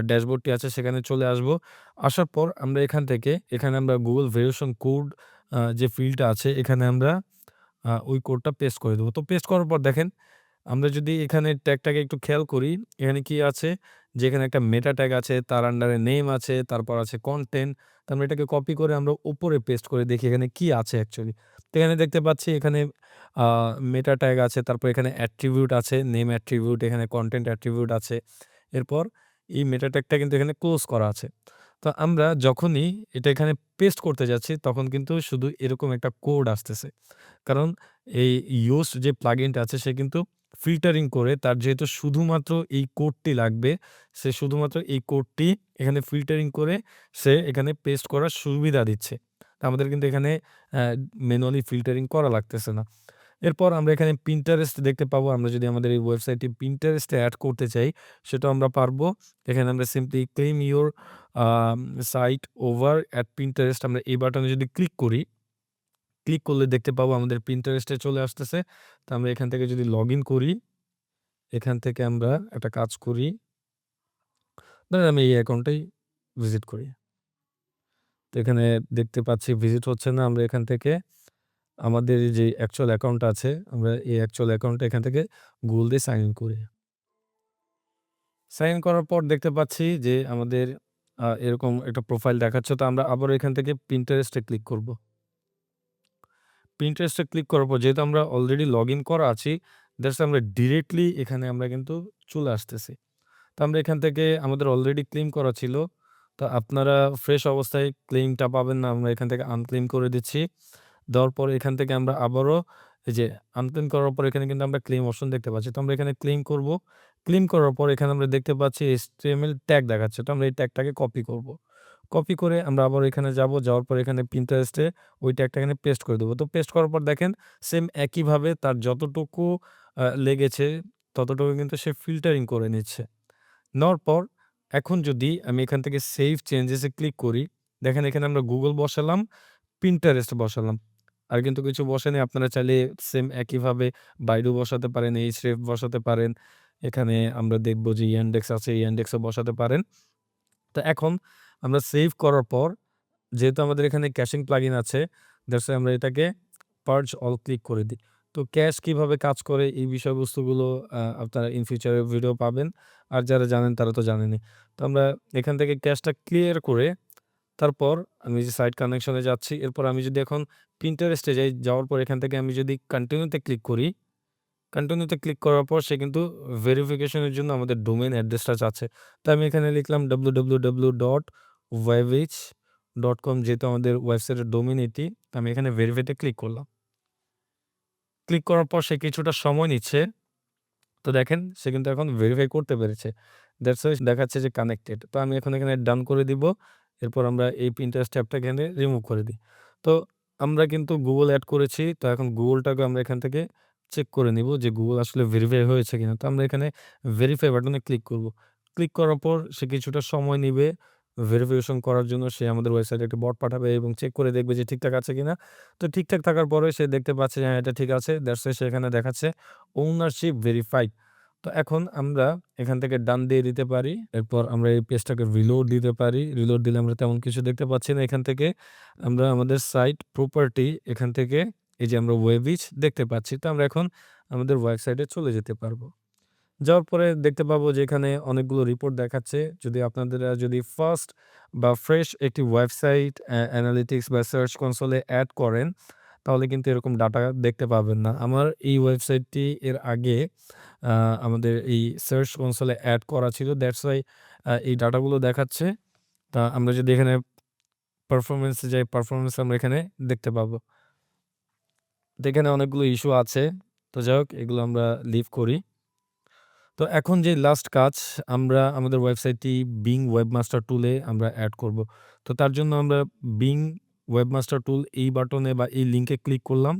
ড্যাশবোর্ডটি আছে সেখানে চলে আসবো। আসার পর আমরা এখানে আমরা Google ভেরিফিকেশন কোড যে ফিল্ডটা আছে এখানে আমরা ওই কোডটা পেস্ট করে দেবো। তো পেস্ট করার পর দেখেন আমরা যদি এখানে ট্যাগটাকে একটু খেয়াল করি, এখানে কি আছে? যে এখানে একটা মেটা ট্যাগ আছে, তার আন্ডারে নেম আছে, তারপর আছে কনটেন্ট। তো আমরা এটাকে কপি করে আমরা উপরে পেস্ট করে দেখি এখানে কি আছে অ্যাকচুয়ালি। তো এখানে দেখতে পাচ্ছি এখানে আ মেটা ট্যাগ আছে, তারপর এখানে অ্যাট্রিবিউট আছে, নেম অ্যাট্রিবিউট, এখানে কনটেন্ট অ্যাট্রিবিউট আছে। এরপর এই মেটা ট্যাগটা কিন্তু এখানে ক্লোজ করা আছে। তো আমরা যখনই এটা এখানে পেস্ট করতে যাচ্ছি তখন কিন্তু শুধু এরকম একটা কোড আসতেছে। কারণ এই Yoast যে প্লাগইনটা আছে সে কিন্তু ফিল্টারিং করে তার যেহেতু শুধুমাত্র এই কোডটি লাগবে, সে শুধুমাত্র এই কোডটি এখানে ফিল্টারিং করে সে এখানে পেস্ট করার সুবিধা দিচ্ছে। তো আমাদের কিন্তু এখানে অ্যা ম্যানুয়ালি ফিল্টারিং করা লাগতেছে না। এরপর আমরা এখানে Pinterest দেখতে পাবো। আমরা যদি আমাদের এই ওয়েবসাইটে Pinterest এ এড করতে চাই সেটাও আমরা পারবো। এখানে আমরা simply claim your um site over at Pinterest আমরা এই বাটনে যদি ক্লিক করি, ক্লিক করলে দেখতে পাবো আমাদের Pinterest এ চলে আসতেছে। তো আমরা এখান থেকে যদি লগইন করি, এখান থেকে আমরা একটা কাজ করি। ধরেন আমি এই অ্যাকাউন্টেই ভিজিট করি। তো এখানে দেখতে পাচ্ছি ভিজিট হচ্ছে না। আমরা এখান থেকে আমাদের যে অ্যাকচুয়াল অ্যাকাউন্ট আছে, আমরা এই অ্যাকচুয়াল অ্যাকাউন্টটা এখান থেকে Google দিয়ে সাইন ইন করি। সাইন ইন করার পর দেখতে পাচ্ছি যে আমাদের এরকম একটা প্রোফাইল দেখাচ্ছে। তো আমরা আবারও এখান থেকে Pinterest এ ক্লিক করব। Pinterest এ ক্লিক করার পর যেহেতু আমরা অলরেডি লগইন করা আছি, দ্যাটস আমরা ডিরেক্টলি এখানে আমরা কিন্তু চলে আসতেছি। তো আমরা এখান থেকে আমাদের অলরেডি ক্লেইম করা ছিল। তো আপনারা ফ্রেশ অবস্থায় ক্লেইমটা পাবেন না। আমরা এখান থেকে আনক্লেইম করে দিচ্ছি। দেওয়ার পর এখান থেকে আমরা আবারও এই যে আনক্লেইম করার পর এখানে কিন্তু আমরা ক্লেইম অপশন দেখতে পাচ্ছি। তো আমরা এখানে ক্লেইম করব। ক্লেইম করার পর এখানে আমরা দেখতে পাচ্ছি HTML ট্যাগ দেখাচ্ছে। তো আমরা এই ট্যাগটাকে কপি করব। কপি করে আমরা আবার এখানে যাব। যাওয়ার পর এখানে Pinterest এ ওই ট্যাগটা এখানে পেস্ট করে দেব। তো পেস্ট করার পর দেখেন সেম একইভাবে তার যতটুকু লেগেছে ততটুকু কিন্তু সে ফিল্টারিং করে নিচ্ছে। নেওয়ার পর এখন যদি আমি এখান থেকে সেভ চেঞ্জেস এ ক্লিক করি, দেখেন এখানে আমরা Google বসালাম, Pinterest বসালাম। আর কিন্তু কিছু বসাইনি। আপনারা চাইলে সেম একইভাবে Baidu বসাতে পারেন, Ahrefs বসাতে পারেন। এখানে আমরা দেখব যে Yandex আছে, Yandex ও বসাতে পারেন। তো এখন আমরা সেভ করার পর যেহেতু আমাদের এখানে ক্যাশিং প্লাগইন আছে, দ্যাটস আমরা এটাকে পার্জ অল ক্লিক করে দিই। তো ক্যাশ কিভাবে কাজ করে এই বিষয়বস্তুগুলো আপনারা ইন ফিউচারে ভিডিও পাবেন। আর যারা জানেন তারা তো জানেনই। তো আমরা এখান থেকে ক্যাশটা ক্লিয়ার করে তারপর আমি যে সাইট কানেকশন এ যাচ্ছি। এরপর আমি যদি এখন Pinterest এ যাই, যাওয়ার পর এখান থেকে আমি যদি কন্টিনিউ তে ক্লিক করি, কন্টিনিউ তে ক্লিক করার পর সে কিন্তু ভেরিফিকেশন এর জন্য আমাদের ডোমেইন অ্যাড্রেসটা চাচ্ছে। তো আমি এখানে লিখলাম www.webage.com যেহেতু আমাদের ওয়েবসাইটের ডোমেইন এটি। আমি এখানে ভেরিফাই তে ক্লিক করলাম। ক্লিক করার পর সে কিছুটা সময় নিচ্ছে। তো দেখেন সে কিন্তু এখন ভেরিফাই করতে পেরেছে। দ্যাটস ওয়াই দেখাচ্ছে যে কানেক্টেড। তো আমি এখন এখানে ডান করে দিব। এরপর আমরা এই Pinterest ট্যাবটা এখানে রিমুভ করে দিই। তো আমরা কিন্তু Google এড করেছি। তো এখন Google-টাকে আমরা এখান থেকে চেক করে নিব যে Google আসলে ভেরিফাই হয়েছে কিনা। তো আমরা এখানে ভেরিফাই বাটনে ক্লিক করব। ক্লিক করার পর সে কিছুটা সময় নিবে ভেরিফিকেশন করার জন্য। সে আমাদের ওয়েবসাইটে একটা বট পাঠাবে এবং চেক করে দেখবে যে ঠিকঠাক আছে কিনা। তো ঠিকঠাক থাকার পরে সে দেখতে পাচ্ছে যে হ্যাঁ, এটা ঠিক আছে। দ্যাটস ওয়াই সে এখানে দেখাচ্ছে ওনারশিপ ভেরিফাইড। তো এখন আমরা এখান থেকে ডান দিয়ে দিতে পারি। এরপর আমরা এই পেজটাকে রিলোড দিতে পারি। রিলোড দিলে আমরা তেমন কিছু দেখতে পাচ্ছি না। এখান থেকে আমরা আমাদের সাইট প্রপার্টি এখান থেকে এই যে আমরা ওয়েবিজ দেখতে পাচ্ছি। তো আমরা এখন আমাদের ওয়েবসাইটে চলে যেতে পারবো। যাওয়ার পরে দেখতে পাবো যে এখানে অনেকগুলো রিপোর্ট দেখাচ্ছে। যদি আপনাদেরা যদি ফার্স্ট বা ফ্রেশ একটি ওয়েবসাইট অ্যানালিটিক্স বা সার্চ কনসোল এ এড করেন, তাহলে কিন্তু এরকম ডাটা দেখতে পাবেন না। আমার এই ওয়েবসাইটটি এর আগে আ আমাদের এই সার্চ কনসোলে এড করা ছিল। দ্যাটস ওয়াই এই ডাটাগুলো দেখাচ্ছে। তা আমরা যদি এখানে পারফরম্যান্স এ যাই, পারফরম্যান্স আমরা এখানে দেখতে পাবো। তো এখানে অনেকগুলো ইস্যু আছে। তো যাই হোক এগুলো আমরা লিভ করি। তো এখন যে লাস্ট কাজ আমরা আমাদের ওয়েবসাইটটি Bing Webmaster টুলে আমরা এড করব। তো তার জন্য আমরা Bing Webmaster টুল এই বাটনে বা এই লিংকে ক্লিক করলাম।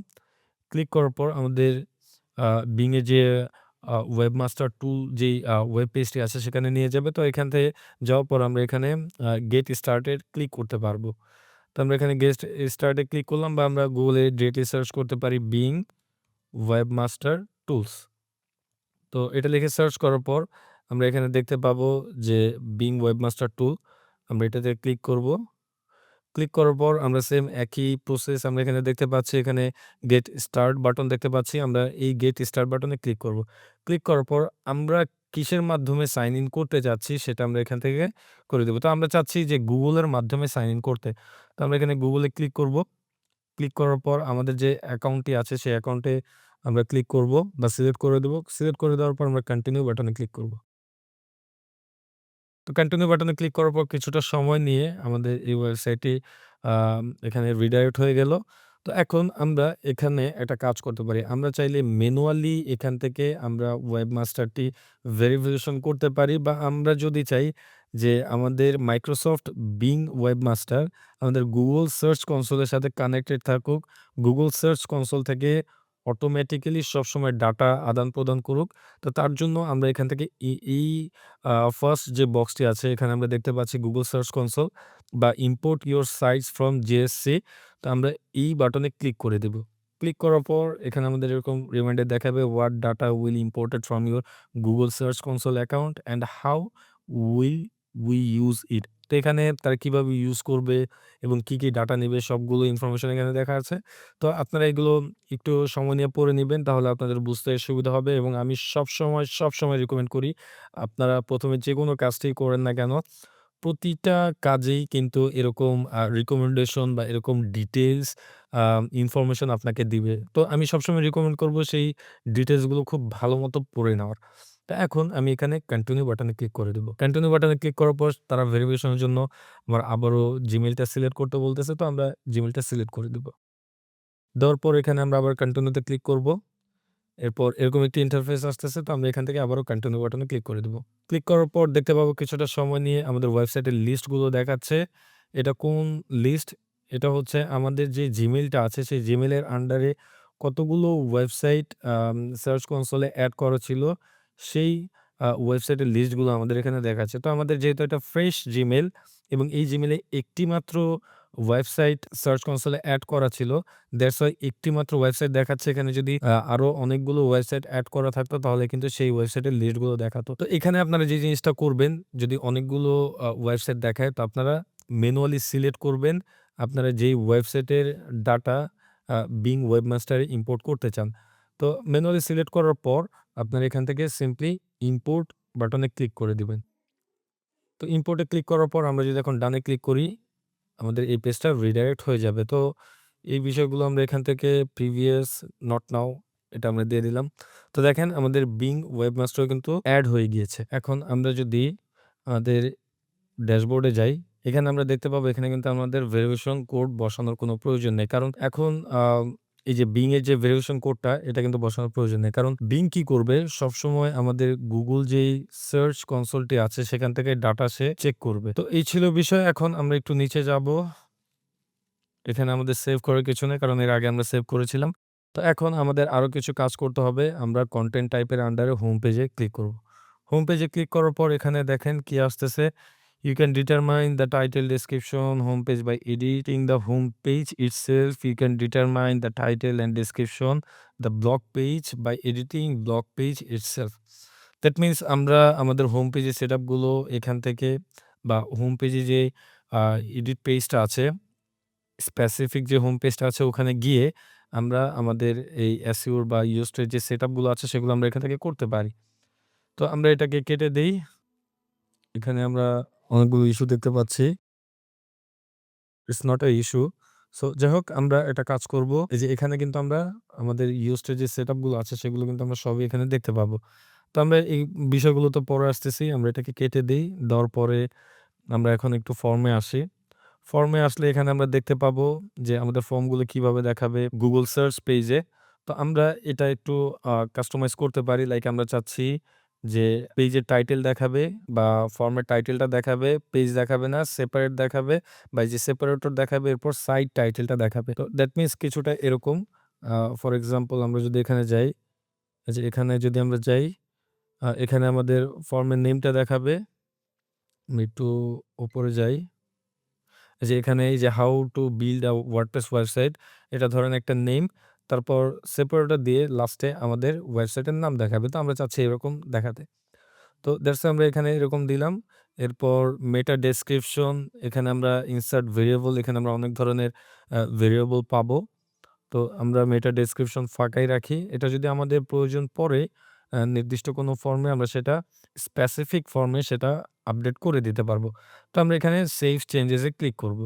ক্লিক করার পর আমাদের আ Bing এর যে Webmaster টুল যেই ওয়েব পেজটি আছে সেখানে নিয়ে যাবে। তো এখান থেকে যাওয়ার পর আমরা এখানে গেট স্টার্টেড ক্লিক করতে পারবো। তো আমরা এখানে গেট স্টার্ট এ ক্লিক করলাম বা আমরা গুগলে ডিরেক্টলি সার্চ করতে পারি Bing Webmaster টুলস। তো এটা লিখে সার্চ করার পর আমরা এখানে দেখতে পাবো যে Bing Webmaster টুল। আমরা এটাতে ক্লিক করব। ক্লিক করার পর আমরা সেম একই প্রসেস আমরা এখানে দেখতে পাচ্ছি। এখানে গেট স্টার্ট বাটন দেখতে পাচ্ছি। আমরা এই গেট স্টার্ট বাটনে ক্লিক করব। ক্লিক করার পর আমরা কিসের মাধ্যমে সাইন ইন করতে চাচ্ছি সেটা আমরা এখান থেকে করে দেব। তো আমরা চাচ্ছি যে গুগলের মাধ্যমে সাইন ইন করতে। তো আমরা এখানে গুগলে ক্লিক করব। ক্লিক করার পর আমাদের যে অ্যাকাউন্টটি আছে সেই অ্যাকাউন্টে আমরা ক্লিক করব বা সিলেক্ট করে দেব। সিলেক্ট করে দেওয়ার পর আমরা কন্টিনিউ বাটনে ক্লিক করব। তো কন্টিনিউ বাটনে ক্লিক করার পর কিছুটা সময় নিয়ে আমাদের এই ওয়েবসাইটটি এখানে রিডাইরেক্ট হয়ে গেল। তো এখন আমরা এখানে একটা কাজ করতে পারি। আমরা চাইলে ম্যানুয়ালি এখান থেকে আমরা ওয়েবমাস্টারটি ভেরিফিকেশন করতে পারি বা আমরা যদি চাই যে আমাদের Microsoft Bing ওয়েবমাস্টার আমাদের Google সার্চ কনসোলের সাথে কানেক্টেড থাকুক। Google সার্চ কনসোল থেকে অটোমেটিক্যালি সবসময় ডাটা আদান-প্রদান করুক। তো তার জন্য আমরা এখান থেকে এই ফার্স্ট যে বক্সটি আছে এখানে আমরা দেখতে পাচ্ছি Google সার্চ কনসোল বা import your sites from JSC. তো আমরা এই বাটনে ক্লিক করে দেব। ক্লিক করার পর এখানে আমাদের এরকম রিমাইন্ডার দেখাবে what data will imported from your Google search console account and how will we use it. তো এখানে তারা কিভাবে ইউজ করবে এবং কি ডাটা নিবে সবগুলো ইনফরমেশন এখানে দেখা আছে। তো আপনারা এগুলো একটু সময় নিয়ে পড়ে নিবেন তাহলে আপনাদের বুঝতে সুবিধা হবে এবং আমি সবসময় রিকমেন্ড করি আপনারা ১ম এ যেকোনো কাজটি করেন না কেন, প্রতিটা কাজেই কিন্তু এরকম রিকমেন্ডেশন বা এরকম ডিটেইলস আ ইনফরমেশন আপনাকে দিবে। তো আমি সবসময় রিকমেন্ড করব সেই ডিটেইলস গুলো খুব ভালোমতো পড়ে নেওয়ার। তো এখন আমি এখানে কন্টিনিউ বাটনে ক্লিক করে দেব। কন্টিনিউ বাটনে ক্লিক করার পর তারা ভেরিফিকেশন এর জন্য আমার আবারও জিমেইলটা সিলেক্ট করতে বলতেছে। তো আমরা জিমেইলটা সিলেক্ট করে দিব। দেওয়ার পর এখানে আমরা আবার কন্টিনিউতে ক্লিক করব। এরপর এরকম একটি ইন্টারফেস আসতেছে। তো আমরা এখান থেকে আবারও কন্টিনিউ বাটনে ক্লিক করে দেব। ক্লিক করার পর দেখতে পাবো কিছুটা সময় নিয়ে আমাদের ওয়েবসাইটের লিস্টগুলো দেখাচ্ছে। এটা কোন লিস্ট? এটা হচ্ছে আমাদের যে জিমেইলটা আছে সেই জিমেইলের আন্ডারে কতগুলো ওয়েবসাইট সার্চ কনসোলে এড করা ছিল সেই ওয়েবসাইটের লিস্টগুলো আমাদের এখানে দেখাচ্ছে। তো আমাদের যেহেতু এটা ফ্রেশ জিমেইল এবং এই জিমেইলে একটি মাত্র ওয়েবসাইট সার্চ কনসোলে এড করা ছিল। দ্যাটস ওয়াই একটি মাত্র ওয়েবসাইট দেখাচ্ছে। এখানে যদি আরো অনেকগুলো ওয়েবসাইট এড করা থাকতো তাহলে কিন্তু সেই ওয়েবসাইটের লিস্টগুলো দেখাতো। তো এখানে আপনারা যে জিনিসটা করবেন যদি অনেকগুলো ওয়েবসাইট দেখায় তো আপনারা ম্যানুয়ালি সিলেক্ট করবেন আপনারা যেই ওয়েবসাইটের ডাটা Bing ওয়েবমাস্টারে ইম্পোর্ট করতে চান। তো ম্যানুয়ালি সিলেক্ট করার পর আপনারা এখান থেকে সিম্পলি ইম্পোর্ট বাটনে ক্লিক করে দিবেন। তো ইম্পোর্ট এ ক্লিক করার পর আমরা যদি এখন ডানে ক্লিক করি আমাদের এই পেজটা রিডাইরেক্ট হয়ে যাবে। তো এই বিষয়গুলো আমরা এখান থেকে প্রিভিয়াস, নট নাও এটা আমরা দিয়ে দিলাম। তো দেখেন আমাদের Bing ওয়েবমাস্টার কিন্তু এড হয়ে গিয়েছে। এখন আমরা যদি আমাদের ড্যাশবোর্ডে যাই, এখানে আমরা দেখতে পাবো এখানে কিন্তু আমাদের ভেরিফিকেশন কোড বসানোর কোনো প্রয়োজন নেই। কারণ এখন এই যে Bing এর যে ভেরিফিকেশন কোডটা এটা কিন্তু বসানোর প্রয়োজন নেই। কারণ Bing কি করবে সবসময় আমাদের Google যেই সার্চ কনসোলটি আছে সেখান থেকে ডাটা সে চেক করবে। তো এই ছিল বিষয়। এখন আমরা একটু নিচে যাবো। এখানে আমাদের সেভ করার কিছু নেই কারণ এর আগে আমরা সেভ করেছিলাম। তো এখন আমাদের আরো কিছু কাজ করতে হবে। আমরা কনটেন্ট টাইপের আন্ডারে হোম পেজে ক্লিক করব। হোম পেজে ক্লিক করার পর এখানে দেখেন কি আসতেছে। You can determine the title description homepage by editing the home page itself. You can determine the title and description the blog page by editing blog page itself. That means আমরা আমাদের home পেজের setup গুলো এখান থেকে বা home পেজে যে edit পেজটা আছে স্পেসিফিক যে হোম পেজটা আছে ওখানে গিয়ে আমরা আমাদের এই SEO বা yoast এর যে সেটআপ গুলো আছে সেগুলো আমরা এখান থেকে করতে পারি। তো আমরা এটাকে কেটে দেই। এখানে আমরা অনেকগুলো ইস্যু দেখতে পাচ্ছি। It's not a issue. So যাই হোক আমরা একটা কাজ করব। এই যে এখানে কিন্তু আমরা আমাদের ইউজড এর যে সেটআপ গুলো আছে সেগুলো কিন্তু আমরা সবই এখানে দেখতে পাবো। তো আমরা এই বিষয়গুলো তো পরে আসতেছি। আমরা এটাকে কেটে দেই। দেওয়ার পরে আমরা এখন একটু ফর্মে আসি। ফর্মে আসলে এখানে আমরা দেখতে পাবো যে আমাদের ফর্মগুলো কিভাবে দেখাবে Google সার্চ পেজে। তো আমরা এটা একটু কাস্টমাইজ করতে পারি। লাইক আমরা চাচ্ছি যে পেজের টাইটেল দেখাবে বা ফর্মের টাইটেলটা দেখাবে, পেজ দেখাবে না, সেপারেট দেখাবে বা এই যে সেপারেটর দেখাবে এরপর সাইড টাইটেলটা দেখাবে। তো দ্যাট মিনস কিছুটা এরকম। ফর এক্সাম্পল আমরা যদি এখানে যাই, এই যে এখানে যদি আমরা যাই, এখানে আমাদের ফর্মের নেমটা দেখাবে। আমি একটু উপরে যাই। যে এখানে এই যে how to build a WordPress website এটা ধরেন একটা নেম, তারপর সেপারেটর দিয়ে লাস্টে আমাদের ওয়েবসাইটের নাম দেখাবে। তো আমরা চাচ্ছি এরকম দেখাতে। তো দ্যাটস আমরা এখানে এরকম দিলাম। এরপর মেটা ডেসক্রিপশন, এখানে আমরা ইনসার্ট ভেরিয়েবল, এখানে আমরা অনেক ধরনের ভেরিয়েবল পাবো। তো আমরা মেটা ডেসক্রিপশন ফাঁকাই রাখি। এটা যদি আমাদের প্রয়োজন পড়ে নির্দিষ্ট কোনো ফর্মে আমরা সেটা স্পেসিফিক ফর্মে সেটা আপডেট করে দিতে পারবো। তো আমরা এখানে সেভ চেঞ্জেস এ ক্লিক করব।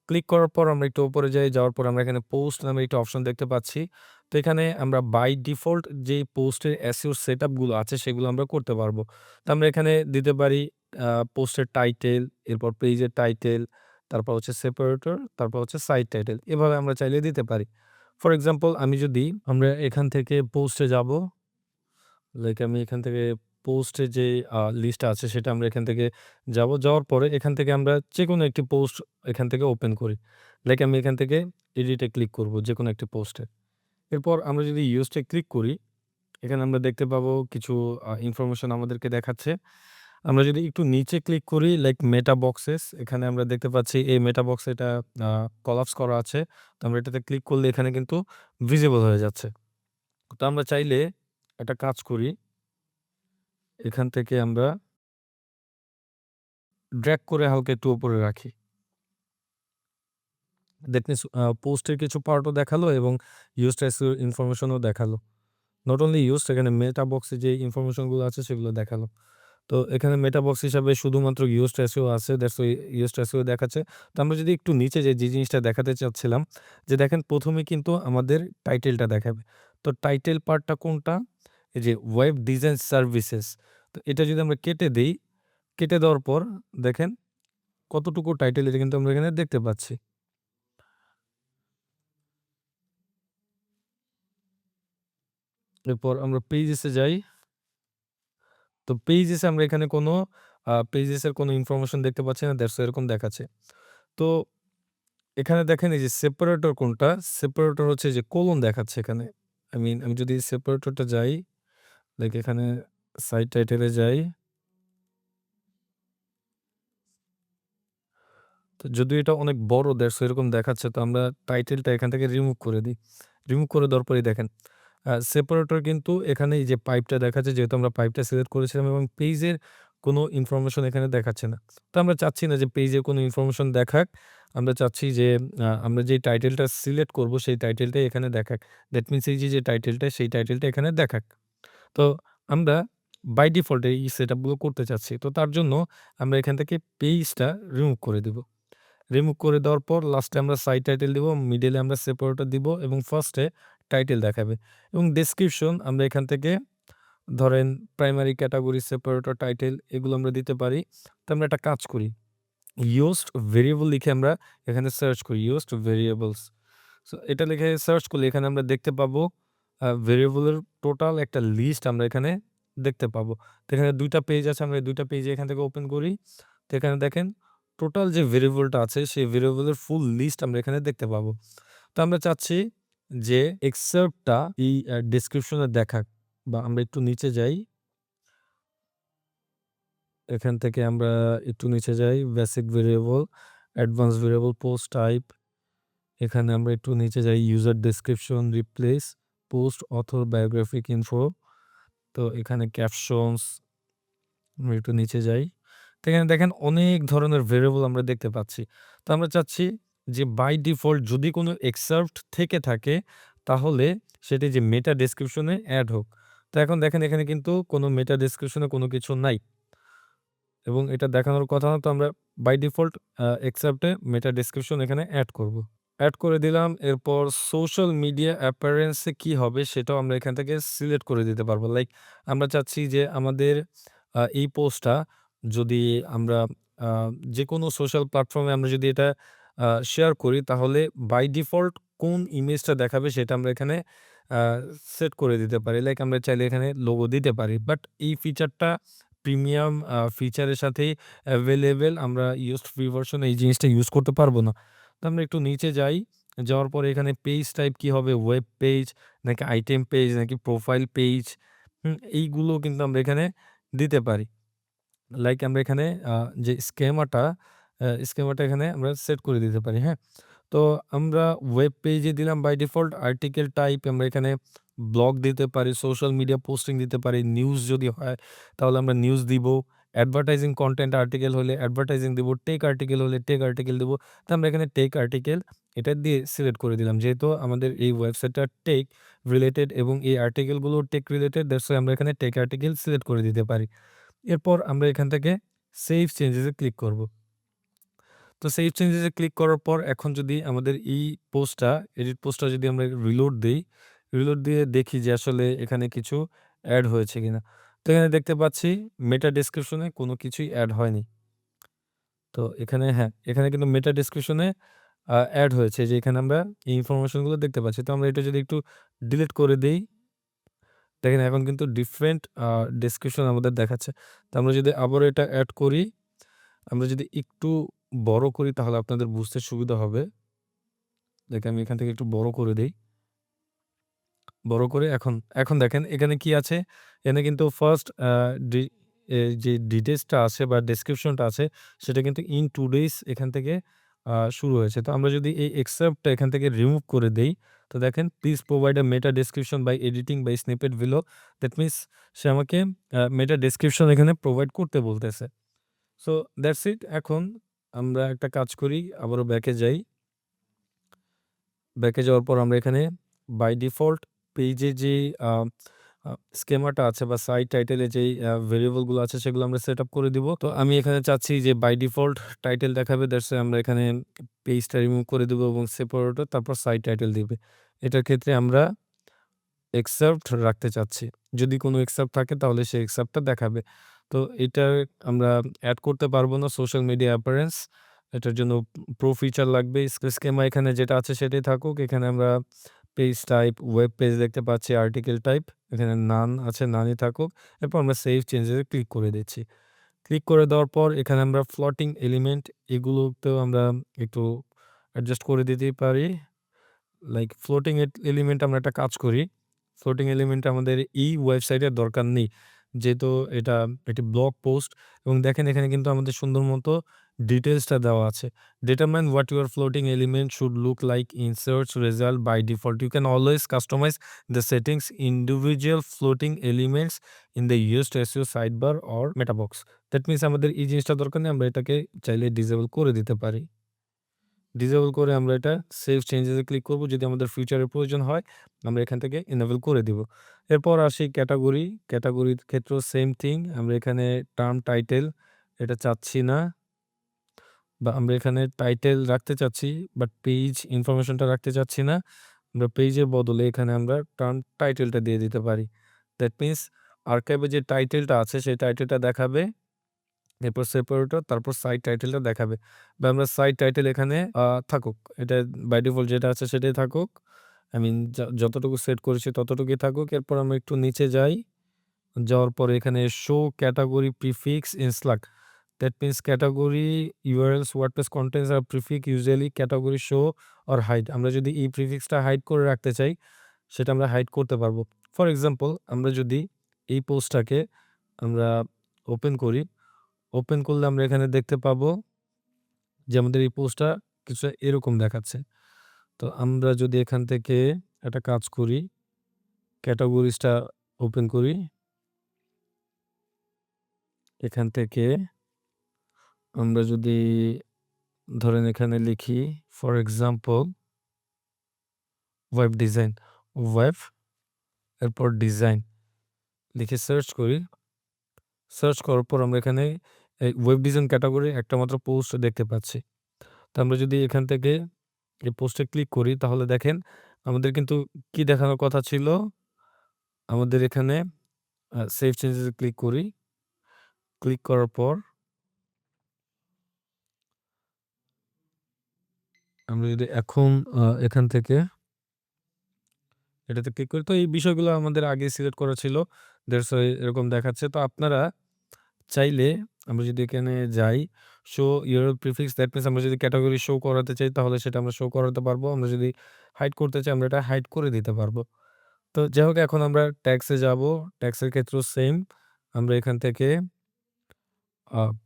ক্লিক করার পর আমরা একটু উপরে যাই। যাওয়ার পর আমরা এখানে পোস্ট নামে একটা অপশন দেখতে পাচ্ছি। তো এখানে আমরা বাই ডিফল্ট যেই পোস্টের SEO সেটআপ গুলো আছে সেগুলো আমরা করতে পারবো। তো আমরা এখানে দিতে পারি পোস্টের টাইটেল, এরপর পেজের টাইটেল, তারপর হচ্ছে সেপারেটর, তারপর হচ্ছে সাইট টাইটেল। এভাবে আমরা চাইলে দিতে পারি। ফর এক্সাম্পল আমি যদি আমরা এখান থেকে পোস্টে যাবো, লাইক আমি এখান থেকে পোস্টের যে লিস্ট আছে সেটা আমরা এখান থেকে যাবো। যাওয়ার পরে এখান থেকে আমরা যেকোনো একটি পোস্ট এখান থেকে ওপেন করি। লাইক আমি এখান থেকে এডিটে ক্লিক করব যেকোনো একটি পোস্টে। এরপর আমরা যদি ইউজড এ ক্লিক করি, এখানে আমরা দেখতে পাবো কিছু ইনফরমেশন আমাদেরকে দেখাচ্ছে। আমরা যদি একটু নিচে ক্লিক করি লাইক মেটা বক্সেস, এখানে আমরা দেখতে পাচ্ছি এই মেটা বক্সে এটা আ কলাপস করা আছে। তো আমরা এটাতে ক্লিক করলে এখানে কিন্তু ভিজিবল হয়ে যাচ্ছে। তো আমরা চাইলে একটা কাজ করি। এখান থেকে আমরা ড্র্যাগ করে হালকা একটু উপরে রাখি। দ্যাট মিনস পোস্টের কিছু পার্টও দেখালো এবং ইউজড এসইও ইনফরমেশনও দেখালো। নট অনলি ইউজড, এখানে মেটা বক্সে যে ইনফরমেশন গুলো আছে সেগুলো দেখালো। তো এখানে মেটা বক্স হিসাবে শুধুমাত্র ইউজড এসইও আছে। দ্যাটস ওয়াই ইউজড এসইও দেখাচ্ছে। তো আমরা যদি একটু নিচে যাই, যে জিনিসটা দেখাতে চাচ্ছিলাম, যে দেখেন ১ম এ কিন্তু আমাদের টাইটেলটা দেখাবে। তো টাইটেল পার্টটা কোনটা? এই যে ওয়েব ডিজাইন সার্ভিসেস। তো এটা যদি আমরা কেটে দেই, কেটে দেওয়ার পর দেখেন কতটুকু টাইটেল এটা কিন্তু আমরা এখানে দেখতে পাচ্ছি। এরপর আমরা পেজেস এ যাই। তো পেজেস এ আমরা এখানে কোনো পেজেস এর কোনো ইনফরমেশন দেখতে পাচ্ছি না। দ্যাটস এরকম দেখাচ্ছে। তো এখানে দেখেন এই যে সেপারেটর কোনটা? সেপারেটর হচ্ছে যে কোলন দেখাচ্ছে এখানে। আই মিন আমি যদি সেপারেটরটা যাই, লাইক এখানে সাইট টাইটেল এ যাই। তো যদিও এটা অনেক বড় দ্যাটস এরকম দেখাচ্ছে। তো আমরা টাইটেলটা এখান থেকে রিমুভ করে দিই। রিমুভ করে দেওয়ার পরেই দেখেন সেপারেটর কিন্তু এখানে এই যে পাইপটা দেখাচ্ছে, যেহেতু আমরা পাইপটা সিলেক্ট করেছিলাম এবং পেজের কোনো ইনফরমেশন এখানে দেখাচ্ছে না। তো আমরা চাচ্ছি না যে পেজের কোনো ইনফরমেশন দেখাক। আমরা চাচ্ছি যে আমরা যেই টাইটেলটা সিলেক্ট করব সেই টাইটেলটাই এখানে দেখাক। দ্যাট মিনস এই যে টাইটেলটা সেই টাইটেলটা এখানে দেখাক। তো আমরা বাই ডিফল্ট এই সেটআপ গুলো করতে চাচ্ছি। তো তার জন্য আমরা এখান থেকে পেজটা রিমুভ করে দিব। রিমুভ করে দেওয়ার পর লাস্টে আমরা সাইড টাইটেল দিব, মিডলে আমরা সেপারেটর দিব এবং ফার্স্টে টাইটেল দেখাবে এবং ডেসক্রিপশন আমরা এখান থেকে ধরেন প্রাইমারি ক্যাটেগরি, সেপারেটর, টাইটেল এগুলো আমরা দিতে পারি। তো আমরা একটা কাজ করি। ইউজড ভেরিয়েবল লিখে আমরা এখানে সার্চ করি ইউজড ভেরিয়েবলস। সো এটা লিখে সার্চ করলে এখানে আমরা দেখতে পাবো ভেরিয়েবলের টোটাল একটা লিস্ট আমরা এখানে দেখতে পাবো। তো এখানে ২ টা পেজ আছে, আমরা এই ২ টা পেজ এখান থেকে ওপেন করি। তো এখানে দেখেন টোটাল যে ভেরিয়েবলটা আছে সেই ভেরিয়েবলের ফুল লিস্ট আমরা এখানে দেখতে পাবো। তো আমরা চাচ্ছি যে এক্সেপ্টটা এই ডেসক্রিপশনে দেখাক, বা আমরা একটু নিচে যাই। এখান থেকে আমরা একটু নিচে যাই, basic variable, advance variable, post type. এখানে আমরা একটু নিচে যাই, user description, replace, post, author, biographic info. তো এখানে ক্যাপশনস, আমরা একটু নিচে যাই। তো এখানে দেখেন অনেক ধরনের ভেরিয়েবল আমরা দেখতে পাচ্ছি। তো আমরা চাচ্ছি যে বাই ডিফল্ট যদি কোনো এক্সার্ভড থেকে থাকে তাহলে সেটি যে মেটা ডেসক্রিপশনে এড হোক। তো এখন দেখেন এখানে কিন্তু কোনো মেটা ডেসক্রিপশনে কোনো কিছু নাই। এবং এটা দেখানোর কথা না, তো আমরা বাই ডিফল্ট accept এ মেটা ডেসক্রিপশন এখানে এড করব। এড করে দিলাম। এরপর সোশ্যাল মিডিয়া অ্যাপিয়ারেন্স এ কি হবে সেটাও আমরা এখান থেকে সিলেক্ট করে দিতে পারবো। লাইক আমরা চাচ্ছি যে আমাদের এই পোস্টটা যদি আমরা আ যেকোনো সোশ্যাল প্ল্যাটফর্মে আমরা যদি এটা শেয়ার করি, তাহলে বাই ডিফল্ট কোন ইমেজটা দেখাবে সেটা আমরা এখানে আ সেট করে দিতে পারি। লাইক আমরা চাইলে এখানে লোগো দিতে পারি। বাট এই ফিচারটা প্রিমিয়াম ফিচারের সাথেই এভেইলেবল। আমরা ইউজড ফ্রি ভার্শন এই জিনিসটা ইউজ করতে পারবো না। তো আমরা একটু নিচে যাই। যাওয়ার পরে এখানে পেজ টাইপ কি হবে? ওয়েব পেজ নাকি আইটেম পেজ নাকি প্রোফাইল পেজ, এইগুলো কিন্তু আমরা এখানে দিতে পারি। লাইক আমরা এখানে যে স্কেমাটা এখানে আমরা সেট করে দিতে পারি, হ্যাঁ? তো আমরা ওয়েব পেজে দিলাম বাই ডিফল্ট আর্টিকেল টাইপ আমরা এখানে ব্লগ দিতে পারি, সোশ্যাল মিডিয়া পোস্টিং দিতে পারি, নিউজ যদি হয় তাহলে আমরা নিউজ দিব, অ্যাডভার্টাইজিং কনটেন্ট আর্টিকেল হলে অ্যাডভার্টাইজিং দিব, টেক আর্টিকেল হলে টেক আর্টিকেল দিব। তো আমরা এখানে টেক আর্টিকেল এটা দিয়ে সিলেক্ট করে দিলাম। যেহেতু আমাদের এই ওয়েবসাইটটা টেক রিলেটেড এবং এই আর্টিকেলগুলো টেক রিলেটেড, দ্যাটস ওয়াই আমরা এখানে টেক আর্টিকেল সিলেক্ট করে দিতে পারি। এরপর আমরা এখান থেকে সেভ চেঞ্জেস এ ক্লিক করব। তো সেভ চেঞ্জেস এ ক্লিক করার পর এখন যদি আমাদের এই পোস্টটা, এডিট পোস্টটা যদি আমরা রিলোড দেই, রিলোড দিয়ে দেখি যে আসলে এখানে কিছু এড হয়েছে কিনা। তো এখানে দেখতে পাচ্ছি মেটা ডেসক্রিপশনে কোনো কিছুই এড হয়নি। তো এখানে হ্যাঁ, এখানে কিন্তু মেটা ডেসক্রিপশনে এড হয়েছে, যে এখানে আমরা এই ইনফরমেশনগুলো দেখতে পাচ্ছি। তো আমরা এটা যদি একটু ডিলিট করে দেই, দেখেন এখন কিন্তু ডিফারেন্ট ডেসক্রিপশন আমাদের দেখাচ্ছে। তো আমরা যদি আবারও এটা এড করি, আমরা যদি একটু বড় করি তাহলে আপনাদের বুঝতে সুবিধা হবে। দেখেন আমি এখান থেকে একটু বড় করে দেই। বড় করে এখন দেখেন এখানে কি আছে? এখানে কিন্তু ফার্স্ট ডি যে ডিটেইলসটা আছে বা ডেসক্রিপশনটা আছে সেটা কিন্তু ইন 2 ডেইজ এখান থেকে শুরু হয়েছে। তো আমরা যদি এই এক্সেপ্টটা এখান থেকে রিমুভ করে দেই, তো দেখেন please provide a meta description by editing by snippet below. That means সে আমাকে মেটা ডেসক্রিপশন এখানে প্রোভাইড করতে বলতেছে। So that's it. এখন আমরা একটা কাজ করি, আবারও ব্যাকে যাই। ব্যাকে যাওয়ার পর আমরা এখানে বাই ডিফল্ট পেজে যে আ আ স্কেমাটা আছে বা সাইট টাইটেলে যেই ভেরিয়েবল গুলো আছে সেগুলো আমরা সেটআপ করে দিব। তো আমি এখানে চাচ্ছি যে বাই ডিফল্ট টাইটেল দেখাবে, দ্যাটস ওয়াই আমরা এখানে পেজটা রিমুভ করে দিব এবং সেপারেটর তারপর সাইট টাইটেল দিবে। এটার ক্ষেত্রে আমরা এক্সেপ্ট রাখতে চাচ্ছি। যদি কোনো এক্সেপ্ট থাকে তাহলে সেই এক্সেপ্টটা দেখাবে। তো এটা আমরা এড করতে পারবো না সোশ্যাল মিডিয়া অ্যাপিয়ারেন্স। এটার জন্য প্রো ফিচার লাগবে। স্কেমা এখানে যেটা আছে সেটাই থাকুক। এখানে আমরা পেজ টাইপ, ওয়েব পেজ দেখতে পাচ্ছি, আর্টিকেল টাইপ এখানে নান আছে, নানই থাকুক। এরপর আমরা সেভ চেঞ্জেস এ ক্লিক করে দিচ্ছি। ক্লিক করে দেওয়ার পর এখানে আমরা ফ্লোটিং এলিমেন্ট এগুলোতেও আমরা একটু অ্যাডজাস্ট করে দিতেই পারি। লাইক ফ্লোটিং এলিমেন্ট আমরা একটা কাজ করি। ফ্লোটিং এলিমেন্ট আমাদের এই ওয়েবসাইটের দরকার নেই। যেহেতু এটা একটি ব্লগ পোস্ট এবং দেখেন এখানে কিন্তু আমাদের সুন্দর মতো ডিটেইলসটা দেওয়া আছে। Determine what your floating element should look like in search result by default. You can always customize the settings individual floating elements in the used SEO sidebar or meta box. That means আমাদের এই জিনিসটা দরকার নেই। আমরা এটাকে চাইলে disable করে দিতে পারি। ডিসেবল করে আমরা এটা সেভ চেঞ্জেস এ ক্লিক করব। যদি আমাদের ফিউচারের প্রয়োজন হয় আমরা এখান থেকে এনেবল করে দিব। এরপর আসি ক্যাটেগরি। ক্যাটেগরির ক্ষেত্রেও সেম থিং। আমরা এখানে টার্ম টাইটেল এটা চাচ্ছি না, বা আমরা এখানে টাইটেল রাখতে চাচ্ছি বাট পেজ ইনফরমেশনটা রাখতে চাচ্ছি না। আমরা পেজের বদলে এখানে আমরা টার্ম টাইটেলটা দিয়ে দিতে পারি। দ্যাট মিনস আর্কাইভে যে টাইটেলটা আছে সেই টাইটেলটা দেখাবে। এরপর সেপারেটর তারপর সাইট টাইটেলটা দেখাবে। বা আমরা সাইট টাইটেল এখানে থাকুক। এটা বাই ডিফল্ট যেটা আছে সেটাই থাকুক। আই মিন যতটুকু সেট করেছি ততটুকুই থাকুক। এরপর আমরা একটু নিচে যাই। যাওয়ার পরে এখানে show category prefix in slug. That means category URLs WordPress contains a prefix usually category show or hide. আমরা যদি এই প্রিফিক্সটা হাইড করে রাখতে চাই সেটা আমরা হাইড করতে পারবো। ফর এক্সাম্পল আমরা যদি এই পোস্টটাকে আমরা ওপেন করি, ওপেন করলে আমরা এখানে দেখতে পাবো যে আমাদের এই পোস্টটা কিছুটা এরকম দেখাচ্ছে। তো আমরা যদি এখান থেকে একটা কাজ করি, ক্যাটেগরিজটা ওপেন করি। এখান থেকে আমরা যদি ধরেন এখানে লিখি for example web design, web এরপর ডিজাইন লিখে সার্চ করি। সার্চ করার পর আমরা এখানে এই ওয়েব ডিজাইন ক্যাটেগরি একটা মাত্র পোস্ট দেখতে পাচ্ছি। তো আমরা যদি এখান থেকে এই পোস্টে ক্লিক করি তাহলে দেখেন আমাদের কিন্তু কি দেখানোর কথা ছিল? আমাদের এখানে সেভ চেঞ্জেস এ ক্লিক করি। ক্লিক করার পর আমরা যদি এখন এখান থেকে এটাতে ক্লিক করি তো এই বিষয়গুলো আমাদের আগে সিলেক্ট করা ছিল। দ্যাটস ওয়াই এরকম দেখাচ্ছে। তো আপনারা চাইলে আমরা যদি এখানে যাই show your prefix that means আমরা যদি ক্যাটেগরি শো করাতে চাই তাহলে সেটা আমরা শো করাতে পারবো। আমরা যদি হাইড করতে চাই আমরা এটা হাইড করে দিতে পারবো। তো যাই হোক এখন আমরা ট্যাক্সে যাবো। ট্যাক্সের ক্ষেত্রেও সেম। আমরা এখান থেকে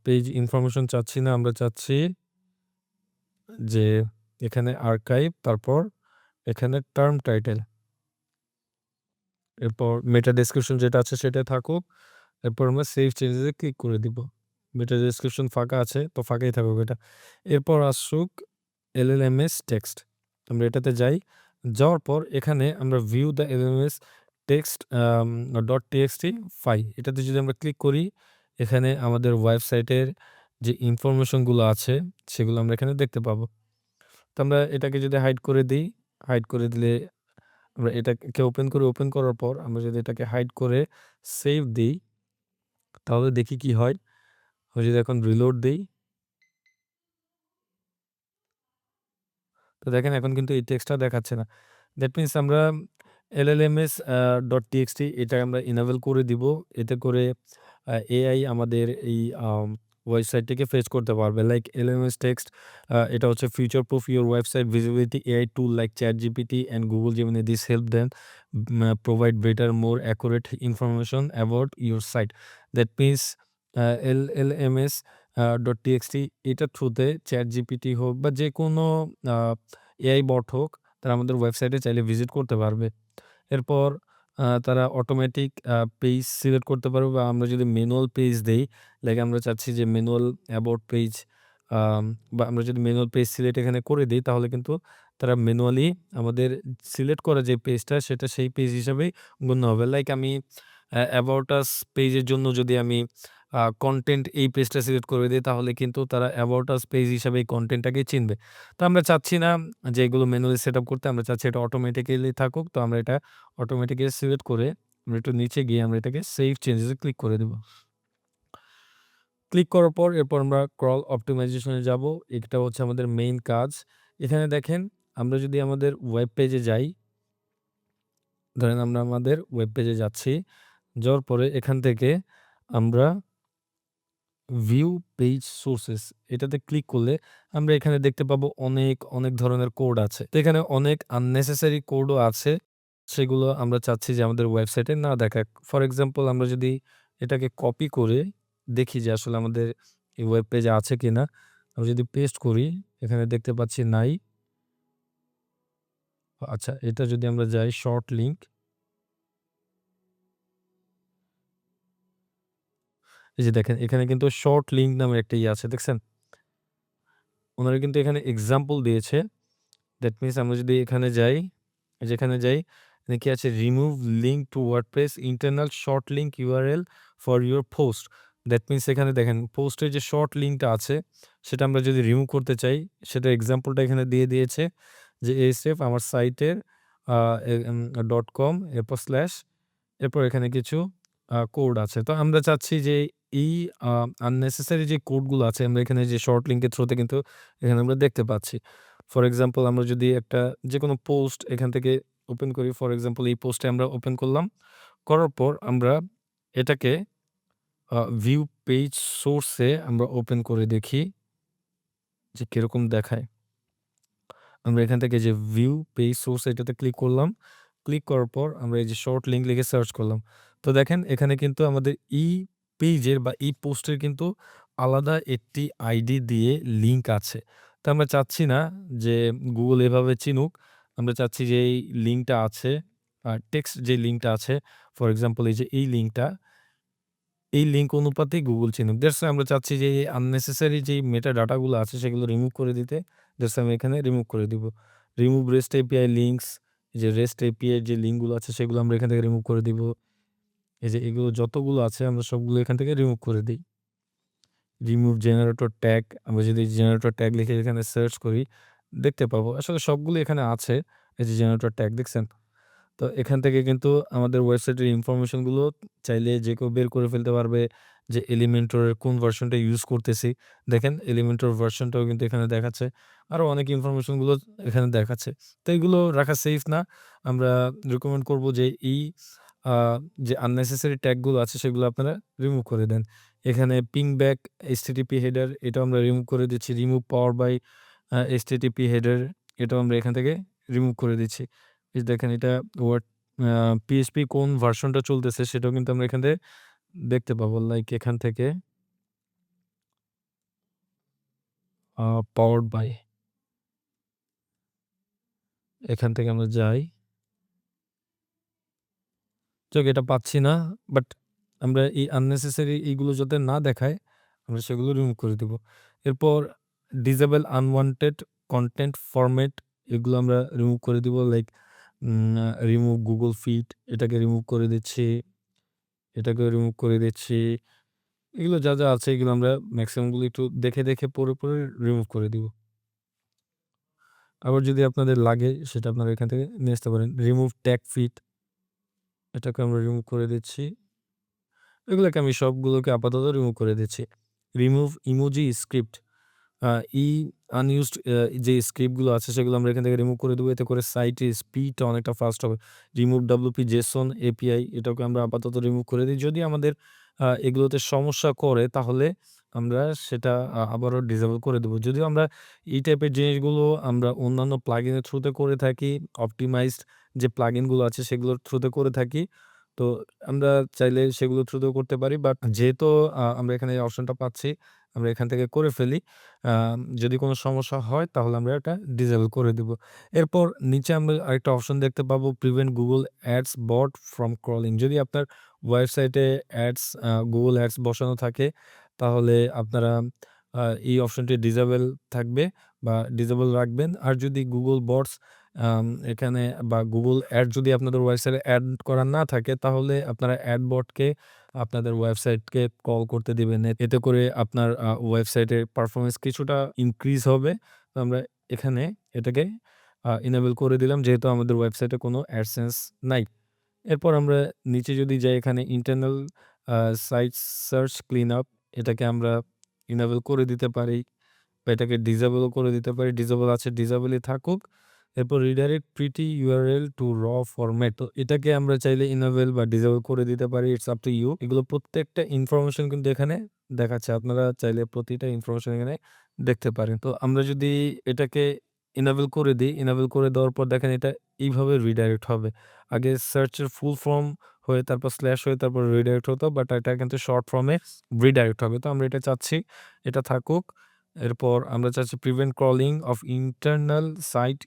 পেজ ইনফরমেশন চাচ্ছি না। আমরা চাচ্ছি যে এখানে আর্কাইভ তারপর এখানে টার্ম টাইটেল। এরপর মেটা ডেসক্রিপশন যেটা আছে সেটাই থাকুক। এরপর আমরা সেভ চেঞ্জেস এ ক্লিক করে দিব। মেটা ডেসক্রিপশন ফাঁকা আছে তো ফাঁকাই থাকুক এটা। এরপর আসুক এলএলএমএস টেক্সট। আমরা এটাতে যাই। যাওয়ার পর এখানে আমরা view the LLMS text dot TXT file এটাতে যদি আমরা ক্লিক করি এখানে আমাদের ওয়েবসাইটের যে ইনফরমেশনগুলো আছে সেগুলো আমরা এখানে দেখতে পাবো। তো আমরা এটাকে যদি হাইড করে দিই, হাইড করে দিলে আমরা এটাকে ওপেন করি। ওপেন করার পর আমরা যদি এটাকে হাইড করে সেভ দিই তাহলে দেখি কি হয়। আমি যদি এখন রিলোড দেই তো দেখেন এখন কিন্তু এই টেক্সটটা দেখাচ্ছে না। দ্যাট মিনস আমরা এলএলএমএস .txt এটা আমরা ইনেবল করে দিব। এতে করে এআই আমাদের এই ওয়েবসাইটটিকে ফেচ করতে পারবে। লাইক এলএলএমএস টেক্সট এটা হচ্ছে future proof your website visibility AI tool like ChatGPT and Google Gemini this help them provide better more accurate information about your site. That means LLMS .txt এটার থ্রুতে ChatGPT হোক বা যেকোনো AI বট হোক তারা আমাদের ওয়েবসাইটে চাইলে ভিজিট করতে পারবে। এরপর তারা অটোমেটিক পেজ সিলেক্ট করতে পারবে বা আমরা যদি ম্যানুয়াল পেজ দেই, লাইক আমরা চাচ্ছি যে ম্যানুয়াল অ্যাবাউট পেজ বা আমরা যদি ম্যানুয়াল পেজ সিলেক্ট এখানে করে দেই তাহলে কিন্তু তারা ম্যানুয়ালি আমাদের সিলেক্ট করা যে পেজটা সেটা সেই পেজ হিসাবেই গণ্য হবে। লাইক আমি অ্যাবাউট আস পেজের জন্য যদি আমি কনটেন্ট এই পেজটা সিলেক্ট করে দেই তাহলে কিন্তু তারা অ্যাবাউট আস পেজ হিসাবে এই কনটেন্টটাকে চিনবে। তো আমরা চাচ্ছি না যে এগুলো ম্যানুয়ালি সেটআপ করতে, আমরা চাচ্ছি এটা অটোমেটিক্যালি থাকুক। তো আমরা এটা অটোমেটিক্যালি সিলেক্ট করে আমরা একটু নিচে গিয়ে আমরা এটাকে সেভ চেঞ্জেস এ ক্লিক করে দেব। ক্লিক করার পর এরপর আমরা ক্রল অপটিমাইজেশন এ যাবো। এটা হচ্ছে আমাদের মেইন কাজ। এখানে দেখেন আমরা যদি আমাদের ওয়েব পেজে যাই, ধরেন আমরা আমাদের ওয়েব পেজে যাচ্ছি। যাওয়ার পরে এখান থেকে আমরা ভিউ পেজ সোর্সেস এটাতে ক্লিক করলে আমরা এখানে দেখতে পাবো অনেক ধরনের কোড আছে। তো এখানে অনেক আননেসেসারি কোডও আছে। সেগুলো আমরা চাচ্ছি যে আমাদের ওয়েবসাইটে না দেখাক। ফর এক্সাম্পল আমরা যদি এটাকে কপি করে দেখি যে আসলে আমাদের এই ওয়েব পেজে আছে কিনা। আমরা যদি পেস্ট করি এখানে দেখতে পাচ্ছি নাই। আচ্ছা এটা যদি আমরা যাই শর্ট লিঙ্ক, এই যে দেখেন এখানে কিন্তু শর্ট লিঙ্ক নামে একটা আছে দেখছেন? উনারা কিন্তু এখানে এক্সাম্পল দিয়েছে। দ্যাট মিনস আমরা যদি এখানে যাই, যেখানে যাই এখানে কি আছে remove link to WordPress internal short link URL for your post. That means এখানে দেখেন পোস্টের যে শর্ট লিঙ্কটা আছে সেটা আমরা যদি রিমুভ করতে চাই সেটা এক্সাম্পলটা এখানে দিয়ে দিয়েছে যে এসএফ আমার সাইটের .com এরপর স্ল্যাশ এরপর এখানে কিছু কোড আছে। তো আমরা চাচ্ছি যে এই আননেসেসারি যে কোডগুলো আছে আমরা এখানে যে শর্ট লিঙ্কের থ্রুতে কিন্তু এখানে আমরা দেখতে পাচ্ছি। ফর এক্সাম্পল আমরা যদি একটা যেকোনো পোস্ট এখান থেকে ওপেন করি, ফর এক্সাম্পল এই পোস্টে আমরা ওপেন করলাম। করার পর আমরা এটাকে ভিউ পেজ সোর্স এ আমরা ওপেন করে দেখি যে কিরকম দেখায়। আমরা এখান থেকে যে ভিউ পেজ সোর্স এটাতে ক্লিক করলাম। ক্লিক করার পর আমরা এই যে শর্ট লিঙ্ক লিখে সার্চ করলাম। তো দেখেন এখানে কিন্তু আমাদের এই পেজের বা এই পোস্টের কিন্তু আলাদা একটি আইডি দিয়ে লিঙ্ক আছে। তো আমরা চাচ্ছি না যে Google এভাবে চিনুক। আমরা চাচ্ছি যে এই লিঙ্কটা আছে টেক্সট যে লিঙ্কটা আছে ফর এক্সাম্পল এই যে এই লিঙ্কটা এই লিঙ্ক অনুপাতেই Google চিনুক। দ্যাটস ওয়াই আমরা চাচ্ছি যে এই আননেসেসারি যেই মেটা ডাটাগুলো আছে সেগুলো রিমুভ করে দিতে। দ্যাটস ওয়াই আমি এখানে রিমুভ করে দিব। রিমুভ REST API লিঙ্কস, এই যে REST API এর যে লিঙ্কগুলো আছে সেগুলো আমরা এখান থেকে রিমুভ করে দিব। এই যে এগুলো যতগুলো আছে আমরা সবগুলো এখান থেকে রিমুভ করে দেই। Remove generator tag. আমরা যদি জেনারেটর ট্যাগ লিখে এখানে সার্চ করি, দেখতে পাবো। আসলে সবগুলো এখানে আছে। এই যে জেনারেটর ট্যাগ দেখছেন? তো এখান থেকে কিন্তু আমাদের ওয়েবসাইটের ইনফরমেশনগুলো চাইলে যে কেউ বের করে ফেলতে পারবে যে Elementor এর কোন ভার্সনটা ইউজ করতেছি। দেখেন Elementor ভার্সনটাও কিন্তু এখানে দেখাচ্ছে। আরো অনেক ইনফরমেশনগুলো এখানে দেখাচ্ছে। তো এগুলো রাখা সেফ না। আমরা রিকমেন্ড করব যে আ যে unnecessary ট্যাগগুলো আছে সেগুলো আপনারা রিমুভ করে দেন। এখানে পিং ব্যাক HTTP হেডার এটাও আমরা রিমুভ করে দিচ্ছি। Remove power by HTTP header এটাও আমরা এখান থেকে রিমুভ করে দিচ্ছি। এই যে দেখেন এটা ওয়ার্ড আ PHP কোন ভার্সনটা চলতেছে সেটাও কিন্তু আমরা এখান থেকে দেখতে পাবো। লাইক এখান থেকে আ পাওয়ারড বাই এখান থেকে আমরা যাই। যাক এটা পাচ্ছি না। বাট আমরা এই unnecessary এইগুলো যাতে না দেখায় আমরা সেগুলো রিমুভ করে দিব। এরপর ডিসেবল আনওয়ান্টেড কনটেন্ট ফরম্যাট এগুলো আমরা রিমুভ করে দিব। লাইক রিমুভ গুগল ফিড এটাকে রিমুভ করে দিচ্ছি। এটাকেও রিমুভ করে দিচ্ছি। এগুলো যা আছে এগুলো আমরা মেক্সিমাম গুলো একটু দেখে পড়ে রিমুভ করে দিব। আবার যদি আপনাদের লাগে সেটা আপনারা এখান থেকে নিয়ে আসতে পারেন। রিমুভ ট্যাগ ফিড এটাকে আমরা রিমুভ করে দিচ্ছি। এগুলোকে আমি সবগুলোকে আপাতত রিমুভ করে দিচ্ছি। রিমুভ ইমোজি স্ক্রিপ্ট আ ই আনইউজড যে স্ক্রিপ্টগুলো আছে সেগুলো আমরা এখান থেকে রিমুভ করে দেবো। এতে করে সাইটের স্পিডটা অনেকটা ফাস্ট হবে। রিমুভ WP JSON API এটাকে আমরা আপাতত রিমুভ করে দিই। যদি আমাদের এগুলোতে সমস্যা করে তাহলে আমরা সেটা আবারও ডিসেবল করে দেবো। যদিও আমরা এই টাইপের জিনিসগুলো আমরা অন্যান্য প্লাগইনের থ্রুতে করে থাকি। অপটিমাইজড যে প্লাগইনগুলো আছে সেগুলোর থ্রুতে করে থাকি। তো আমরা চাইলে সেগুলোর থ্রুতেও করতে পারি। বাট যেহেতু আমরা এখানে এই অপশনটা পাচ্ছি, আমরা এখান থেকে করে ফেলি। যদি কোনো সমস্যা হয় তাহলে আমরা এটা ডিসেবল করে দিব। এরপর নিচে আমরা আরেকটা অপশন দেখতে পাবো prevent Google ads bot from crawling. যদি আপনার ওয়েবসাইটে গুগল অ্যাডস বসানো থাকে তাহলে আপনারা আ এই অপশনটি ডিসেবল থাকবে বা ডিসেবল রাখবেন। আর যদি গুগল বটস আম এখানে বা গুগল অ্যাড যদি আপনাদের ওয়েবসাইটে এড করা না থাকে তাহলে আপনারা অ্যাড বটকে আপনাদের ওয়েবসাইটকে কল করতে দিবেন। এতে করে আপনার ওয়েবসাইটের পারফরম্যান্স কিছুটা ইনক্রিজ হবে। তো আমরা এখানে এটাকে এনেবল করে দিলাম যেহেতু আমাদের ওয়েবসাইটে কোনো অ্যাডসেন্স নাই। এরপর আমরা নিচে যদি যাই এখানে ইন্টারনাল আ সাইট সার্চ ক্লিনআপ এটাকে আমরা এনেবল করে দিতে পারি বা এটাকে ডিসেবল ও করে দিতে পারি। ডিসেবল আছে ডিসেবলই থাকুক। এরপর রিডাইরেক্ট প্রিটি ইউআরএল টু র ফরম্যাট। তো এটাকে আমরা চাইলে এনেবল বা ডিসেবল করে দিতে পারি। It's up to you. এগুলো প্রত্যেকটা ইনফরমেশন কিন্তু এখানে দেখাচ্ছে। আপনারা চাইলে প্রতিটা ইনফরমেশন এখানে দেখতে পারেন। তো আমরা যদি এটাকে এনেবল করে দেই, এনেবল করে দেওয়ার পর দেখেন এটা এইভাবে রিডাইরেক্ট হবে। আগে সার্চের ফুল ফর্ম হয়ে তারপর স্ল্যাশ হয়ে তারপর রিডাইরেক্ট হতো। বাট এটা কিন্তু শর্ট ফর্মে রিডাইরেক্ট হবে। তো আমরা এটা চাচ্ছি এটা থাকুক। এরপর আমরা চাচ্ছি prevent crawling of internal site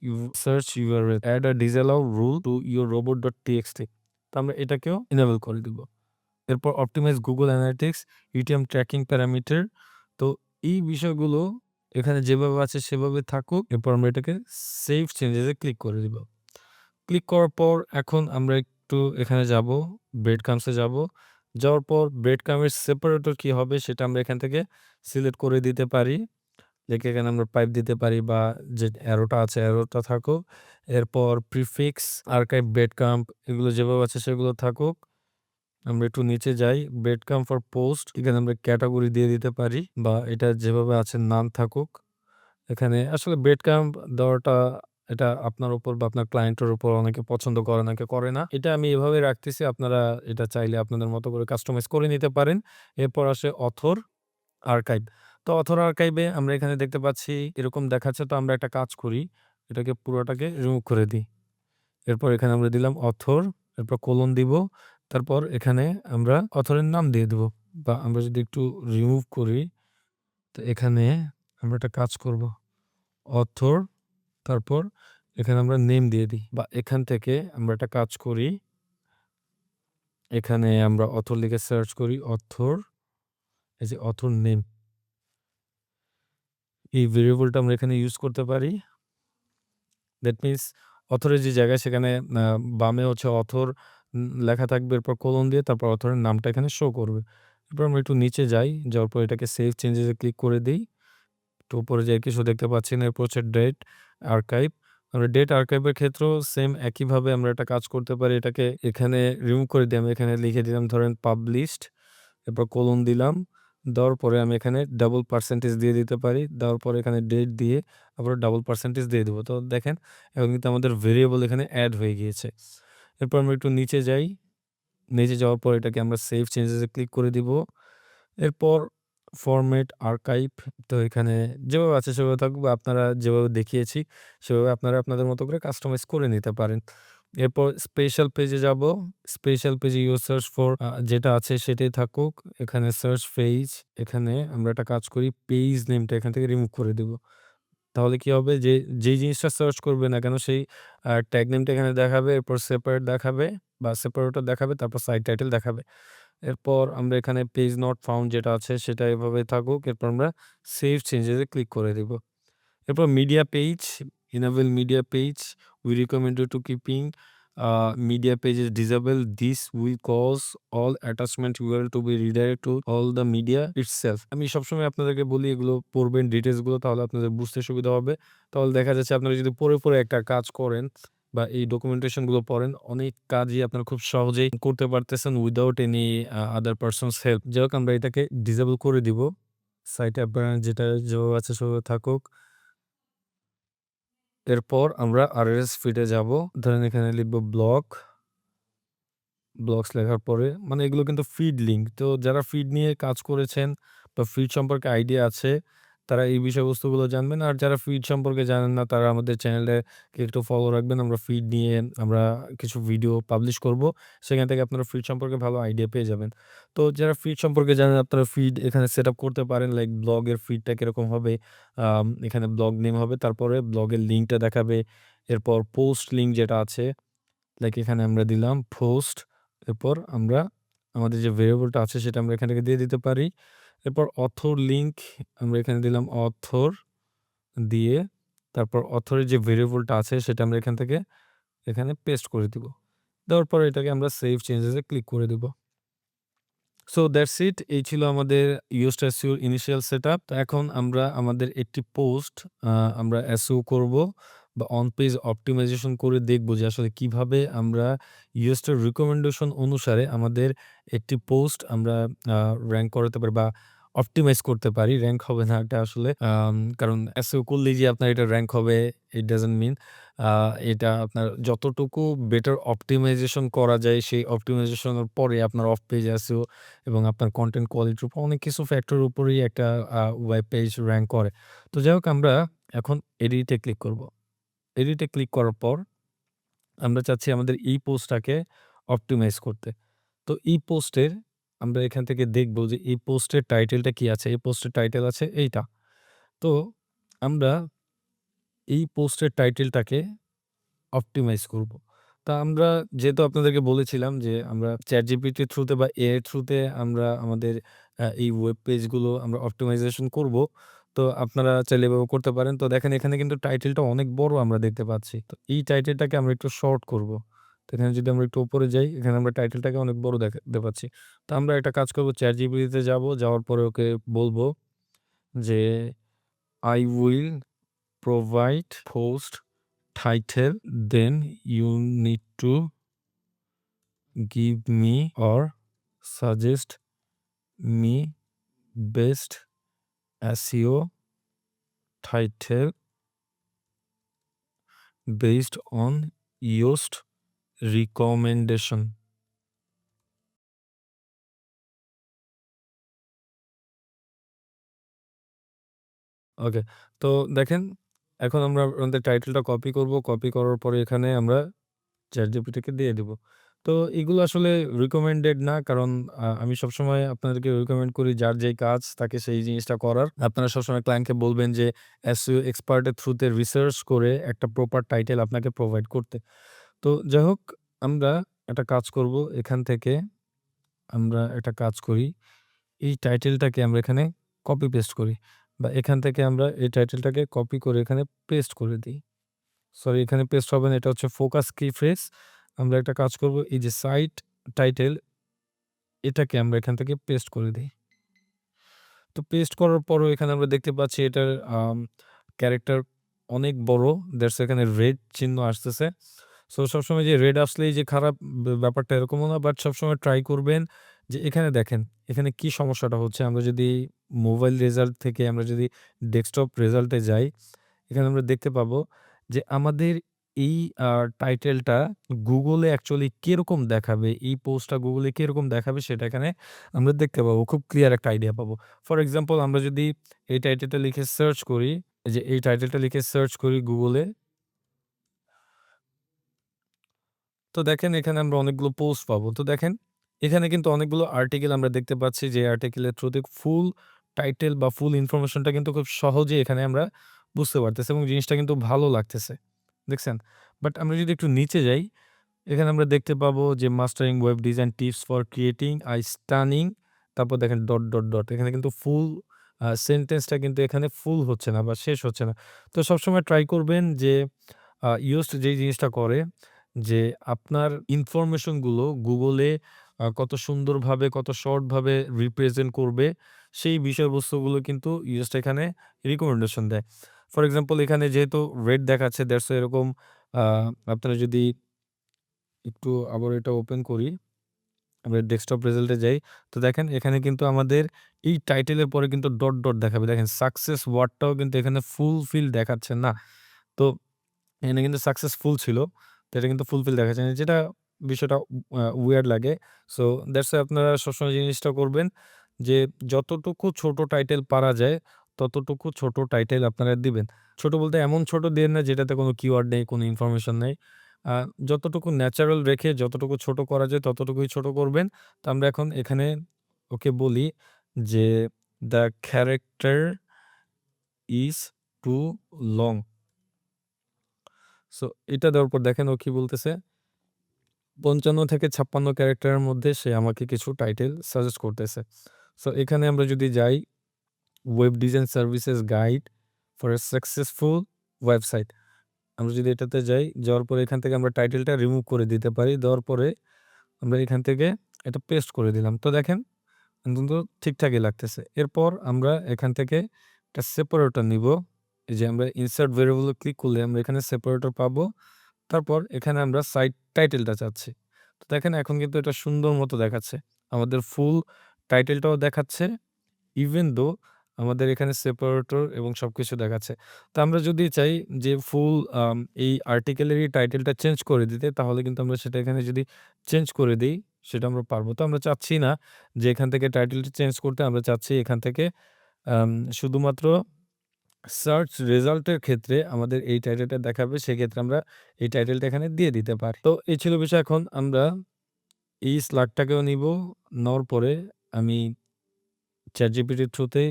search URL add a disallow rule to your robot.txt তো আমরা এটাকেও এনেবল করে দিব। এরপর optimise Google analytics, UTM tracking parameter. তো এই বিষয়গুলো এখানে যেভাবে আছে সেভাবে থাকুক। এরপর আমরা এটাকে সেভ চেঞ্জেস এ ক্লিক করে দিব। ক্লিক করার পর এখন আমরা একটু এখানে যাব, ব্রেডক্রাম্বস এ যাব। যাওয়ার পর ব্রেডক্রাম্ব এর সেপারেটর কি হবে সেটা আমরা এখান থেকে সিলেক্ট করে দিতে পারি। দেখে এখানে আমরা পাইপ দিতে পারি বা যে অ্যারোটা আছে অ্যারোটা থাকুক। এরপর প্রিফিক্স, আর্কাইভ, ব্রেডক্রাম্ব এগুলো যেভাবে আছে সেগুলো থাকুক। আমরা একটু নিচে যাই। ব্রেডক্রাম্ব ফর পোস্ট এখানে আমরা ক্যাটেগরি দিয়ে দিতে পারি বা এটা যেভাবে আছে নাম থাকুক। এখানে আসলে ব্রেডক্রাম্ব দেওয়াটা এটা আপনার উপর বা আপনার ক্লায়েন্টের উপর অনেকে পছন্দ করে, অনেকে করে না। এটা আমি এভাবে রাখতেছি। আপনারা এটা চাইলে আপনাদের মতো করে কাস্টমাইজ করে নিতে পারেন। এরপর আসে অথর, আর্কাইভ। তো অথর আর্কাইভে আমরা এখানে দেখতে পাচ্ছি এরকম দেখাচ্ছে। তো আমরা একটা কাজ করি। এটাকে পুরোটাকে রিমুভ করে দিই। এরপর এখানে আমরা দিলাম অথর, এরপর কোলন দিব। তারপর এখানে আমরা অথরের নাম দিয়ে দিব। বা আমরা যদি একটু রিমুভ করি তো এখানে আমরা একটা কাজ করব। অথর তারপর এখানে আমরা নেম দিয়ে দিই। বা এখান থেকে আমরা একটা কাজ করি। এখানে আমরা অথর লিখে সার্চ করি। অথর, এই যে অথর নেম। এই ভেরিয়েবলটা আমরা এখানে ইউজ করতে পারি। দ্যাট মিনস অথরের যে জায়গায় সেখানে বামে হচ্ছে অথর লেখা থাকবে এরপর কোলন দিয়ে তারপর অথরের নামটা এখানে শো করবে। এরপর আমরা একটু নিচে যাই। যাওয়ার পর এটাকে সেভ চেঞ্জেস এ ক্লিক করে দেই। একটু উপরে যাই কিছু দেখতে পাচ্ছি না। এরপর হচ্ছে ডেট আর্কাইভ। আমরা ডেট আর্কাইভ এর ক্ষেত্রেও সেম একইভাবে আমরা একটা কাজ করতে পারি। এটাকে এখানে রিমুভ করে দিয়ে আমি এখানে লিখে দিলাম ধরেন পাবলিশড, এরপর কোলন দিলাম। দেওয়ার পরে আমি এখানে ডাবল পার্সেন্টেজ দিয়ে দিতে পারি। দেওয়ার পরে এখানে ডেট দিয়ে আবার ডাবল পার্সেন্টেজ দিয়ে দিব। তো দেখেন এখন কিন্তু আমাদের ভেরিয়েবল এখানে এড হয়ে গিয়েছে। এরপর আমরা একটু নিচে যাই। নিচে যাওয়ার পর এটাকে আমরা সেভ চেঞ্জেস এ ক্লিক করে দিব। এরপর ফরম্যাট আর্কাইভ, তো এখানে যেভাবে আছে সেভাবে থাকবে। আপনারা যেভাবে দেখিয়েছি সেভাবে আপনারা আপনাদের মতো করে কাস্টমাইজ করে নিতে পারেন। এরপর স্পেশাল পেজে যাব। স্পেশাল পেজে ইউর সার্চ ফর যেটা আছে সেটাই থাকুক। এখানে সার্চ পেজ, এখানে আমরা একটা কাজ করি পেজ নেমটা এখান থেকে রিমুভ করে দিব। তাহলে কি হবে যে যেই জিনিসটা সার্চ করবে না কেন সেই ট্যাগ নেমটা এখানে দেখাবে, এরপর সেপারেট দেখাবে বা সেপারেটর দেখাবে, তারপর সাইট টাইটেল দেখাবে। এরপর আমরা এখানে পেজ নট ফাউন্ড যেটা আছে সেটা এভাবে থাকুক। এরপর আমরা সেভ চেঞ্জেস এ ক্লিক করে দিব। এরপর media page, enable media page. We recommend you to keeping media pages disable. This will cause all attachment URL to be redirected to all the media itself. আমি সবসময় আপনাদেরকে বলি এগুলো পড়বেন ডিটেইলস গুলো, তাহলে আপনাদের বুঝতে সুবিধা হবে। তাহলে দেখা যাচ্ছে আপনারা যদি পড়ে একটা কাজ করেন বা এই ডকুমেন্টেশন গুলো পড়েন, অনেক কাজই আপনারা খুব সহজেই করতে পারতেছেন without any other persons help. যাই হোক আমরা এটাকে ডিসেবল করে দিব। সাইটে আপনার যেটা যেভাবে আছে সেভাবে থাকুক। এরপর আমরা RSS ফিডে যাব। ধরেন এখানে লিখব ব্লগস লেখার পরে মানে এগুলো কিন্তু ফিড লিঙ্ক। তো যারা ফিড নিয়ে কাজ করেছেন বা ফিড সম্পর্কে আইডিয়া আছে তারা এই বিষয়বস্তুগুলো জানবেন। আর যারা ফিড সম্পর্কে জানেন না তারা আমাদের চ্যানেলটাকে একটু ফলো রাখবেন। আমরা ফিড নিয়ে আমরা কিছু ভিডিও পাবলিশ করব। সেখান থেকে আপনারা ফিড সম্পর্কে ভালো আইডিয়া পেয়ে যাবেন। তো যারা ফিড সম্পর্কে জানেন আপনারা ফিড এখানে সেটআপ করতে পারেন। লাইক ব্লগের ফিডটা কিরকম হবে? এখানে ব্লগ নেম হবে, তারপরে ব্লগের লিঙ্কটা দেখাবে। এরপর পোস্ট লিঙ্ক যেটা আছে লাইক এখানে আমরা দিলাম পোস্ট। এরপর আমরা আমাদের যে ভেরিয়েবলটা আছে সেটা আমরা এখান থেকে দিয়ে দিতে পারি। এরপর অথর লিঙ্ক আমরা এখানে দিলাম অথর দিয়ে তারপর অথরের যে ভেরিয়েবলটা আছে সেটা আমরা এখান থেকে এখানে পেস্ট করে দিব। দেওয়ার পর এটাকে আমরা সেভ চেঞ্জেস এ ক্লিক করে দিব। সো দ্যাটস ইট। এই ছিল আমাদের Yoast SEO ইনিশিয়াল সেটআপ। তো এখন আমরা আমাদের একটি পোস্ট আমরা SEO করব বা অন পেজ অপটিমাইজেশন করে দেখব যে আসলে কিভাবে আমরা Yoast এর রিকমেন্ডেশন অনুসারে আমাদের একটি পোস্ট আমরা র‍্যাংক করাতে পারি বা অপটিমাইজ করতে পারি। র‍্যাংক হবে না এটা আসলে কারণ SEO করলেই যে আপনার এটা র‍্যাংক হবে ইট ডাজন্ট মিন। আ এটা আপনার যতটুকু বেটার অপটিমাইজেশন করা যায় সেই অপটিমাইজেশনের পরে আপনার অফ পেজ SEO এবং আপনার কনটেন্ট কোয়ালিটির উপর অনেক কিছু ফ্যাক্টরের উপরেই একটা ওয়েব পেজ র‍্যাংক করে। তো যাই হোক আমরা এখন এডিটে ক্লিক করব। এডিটে ক্লিক করার পর আমরা চাচ্ছি আমাদের এই পোস্টটাকে অপটিমাইজ করতে। তো এই পোস্টের আমরা এখান থেকে দেখব যে এই পোস্টের টাইটেলটা কি আছে? এই পোস্টের টাইটেল আছে এইটা। তো আমরা এই পোস্টের টাইটেলটাকে অপটিমাইজ করব। তা আমরা যেহেতু আপনাদেরকে বলেছিলাম যে আমরা ChatGPT এর থ্রুতে বা AI এর থ্রুতে আমরা আমাদের এই ওয়েব পেজগুলো আমরা অপটিমাইজেশন করব। তো আপনারা চাইলে এভাবে করতে পারেন। তো দেখেন এখানে কিন্তু টাইটেলটা অনেক বড় আমরা দেখতে পাচ্ছি। তো এই টাইটেলটাকে আমরা একটু শর্ট করব। তো এখানে যদি আমরা একটু উপরে যাই, এখানে আমরা টাইটেলটাকে অনেক বড় দেখতে পাচ্ছি। তো আমরা একটা কাজ করব ChatGPT তে যাব। যাওয়ার পরে ওকে বলব যে I will provide post title, then you need to give me or suggest me best SEO title based on Yoast recommendation. ওকে। তো দেখেন এখন আমরা আমাদের টাইটেলটা কপি করব। কপি করার পরে এখানে আমরা ChatGPT-কে দিয়ে দিব। তো এগুলো আসলে রিকমেন্ডেড না। কারণ আমি সবসময় আপনাদেরকে রিকমেন্ড করি যার যেই কাজ তাকে সেই জিনিসটা করার। আপনারা সবসময় ক্লায়েন্টকে বলবেন যে SEO এক্সপার্ট এর থ্রুতে রিসার্চ করে একটা প্রপার টাইটেল আপনাকে প্রোভাইড করতে। তো যাই হোক আমরা একটা কাজ করব। এখান থেকে আমরা একটা কাজ করি। এই টাইটেলটাকে আমরা এখানে কপি পেস্ট করি। বা এখান থেকে আমরা এই টাইটেলটাকে কপি করে এখানে পেস্ট করে দেই। সরি এখানে পেস্ট হবে না, এটা হচ্ছে ফোকাস কি ফ্রেজ। আমরা একটা কাজ করব এই যে সাইট টাইটেল এটাকে আমরা এখান থেকে পেস্ট করে দেই। তো পেস্ট করার পরও এখানে আমরা দেখতে পাচ্ছি এটার ক্যারেক্টার অনেক বড়। দ্যাটস এখানে রেড চিহ্ন আসতেছে। সো সবসময় যে রেড আসলেই যে খারাপ ব্যাপারটা এরকমও না। বাট সবসময় ট্রাই করবেন যে এখানে দেখেন, এখানে কি সমস্যাটা হচ্ছে। আমরা যদি মোবাইল রেজাল্ট থেকে আমরা যদি ডেস্কটপ রেজাল্টে যাই, এখানে আমরা দেখতে পাবো যে আমাদের এই টাইটেলটা গুগলে অ্যাকচুয়ালি কিরকম দেখাবে, এই পোস্টটা গুগলে কিরকম দেখাবে সেটা এখানে আমরা দেখতে পাবো। খুব ক্লিয়ার একটা আইডিয়া পাবো। ফর এক্সাম্পল আমরা যদি এই টাইটেলটা লিখে সার্চ করি, এই যে এই টাইটেলটা লিখে সার্চ করি গুগলে, তো দেখেন এখানে আমরা অনেকগুলো পোস্ট পাবো। তো দেখেন এখানে কিন্তু অনেকগুলো আর্টিকেল আমরা দেখতে পাচ্ছি যে আর্টিকেলের থ্রুতে ফুল টাইটেল বা ফুল ইনফরমেশনটা কিন্তু খুব সহজেই এখানে আমরা বুঝতে পারতেছি এবং জিনিসটা কিন্তু ভালো লাগতেছে। দেখছেন? বাট আমরা যদি একটু নিচে যাই, এখানে আমরা দেখতে পাবো যে mastering web design tips for creating stunning, তারপর দেখেন ডট। এখানে কিন্তু ফুল সেন্টেন্সটা কিন্তু এখানে ফুল হচ্ছে না বা শেষ হচ্ছে না। তো সবসময় ট্রাই করবেন যে ইয়োস্ট যেই জিনিসটা করে যে আপনার ইনফরমেশনগুলো গুগলে কত সুন্দরভাবে, কত শর্টভাবে রিপ্রেজেন্ট করবে, সেই বিষয়বস্তুগুলো কিন্তু ইয়োস্ট এখানে রিকমেন্ডেশন দেয়। ফর এক্সাম্পল এখানে যেহেতু রেড দেখাচ্ছে দ্যাটস এরকম আ আপনারা যদি একটু আবার এটা ওপেন করি, আমরা ডেস্কটপ রেজাল্টে যাই। তো দেখেন এখানে কিন্তু আমাদের এই টাইটেলের পরে কিন্তু ডট দেখাবে। দেখেন সাকসেস ওয়ার্ডটাও কিন্তু এখানে ফুলফিল দেখাচ্ছে না। তো এখানে কিন্তু সাকসেসফুল ছিল। তো এটা কিন্তু ফুলফিল দেখাচ্ছে না। যেটা বিষয়টা উইয়ার্ড লাগে। সো দ্যাটস ওয়াই আপনারা সবসময় জিনিসটা করবেন যে যতটুকু ছোট টাইটেল পারা যায়, ততটুকু ছোট টাইটেল আপনারা দিবেন। ছোট বলতে এমন ছোট দিয়েন না যেটাতে কোনো কিওয়ার্ড নেই, কোনো ইনফরমেশন নেই। আ যতটুকু ন্যাচারাল রেখে যতটুকু ছোট করা যায় ততটুকুই ছোট করবেন। তো আমরা এখন এখানে ওকে বলি যে, "the character is too long." So এটা দেওয়ার পর দেখেন ও কি বলতেছে? ৫৫ থেকে ৫৬ ক্যারেক্টারের মধ্যে সে আমাকে কিছু টাইটেল সাজেস্ট করতেছে। সো এখানে আমরা যদি যাই, web design services guide for a successful website. আমরা যদি এটাতে যাই, যাওয়ার পরে এখান থেকে আমরা টাইটেলটা রিমুভ করে দিতে পারি। দেওয়ার পরে আমরা এখান থেকে এটা পেস্ট করে দিলাম। তো দেখেন কিন্তু ঠিকঠাকই লাগতেছে। এরপর আমরা এখান থেকে একটা সেপারেটর নিবো। এই যে আমরা ইনসার্ট ভেরিয়েবল এ ক্লিক করলে আমরা এখানে সেপারেটর পাবো। তারপর এখানে আমরা সাইট টাইটেলটা চাচ্ছি। তো দেখেন এখন কিন্তু এটা সুন্দর মতো দেখাচ্ছে। আমাদের ফুল টাইটেলটাও দেখাচ্ছে। ইভেন দো আমাদের এখানে সেপারেটর এবং সবকিছু দেখাচ্ছে। তো আমরা যদি চাই যে ফুল এই আর্টিকেলেরই টাইটেলটা চেঞ্জ করে দিতে, তাহলে কিন্তু আমরা সেটা এখানে যদি চেঞ্জ করে দেই, সেটা আমরা পারবো। তো আমরা চাচ্ছি না যে এখান থেকে টাইটেলটা চেঞ্জ করতে। আমরা চাচ্ছি এখান থেকে আম শুধুমাত্র সার্চ রেজাল্টের ক্ষেত্রে আমাদের এই টাইটেলটা দেখাবে। সেক্ষেত্রে আমরা এই টাইটেলটা এখানে দিয়ে দিতে পারি। তো এই ছিল বিষয়। এখন আমরা এই স্লাগটাকেও নিবো। নেওয়ার পরে আমি ChatGPT এর থ্রুতে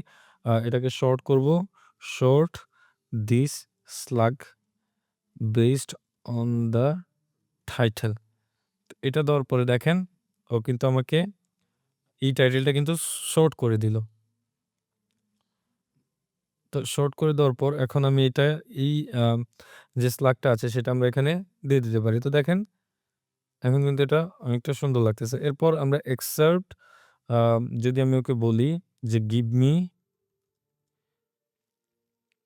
এটাকে শর্ট করব। Short this slug based on the title. এটা দেওয়ার পরে দেখেন ও কিন্তু আমাকে এই টাইটেলটা কিন্তু শর্ট করে দিল। তো শর্ট করে দেওয়ার পর এখন আমি এটা এই আম যে স্লাগটা আছে সেটা আমরা এখানে দিয়ে দিতে পারি। তো দেখেন এখন কিন্তু এটা অনেকটা সুন্দর লাগতেছে। এরপর আমরা এক্সার্পট যদি আমি ওকে বলি যে গিভ মি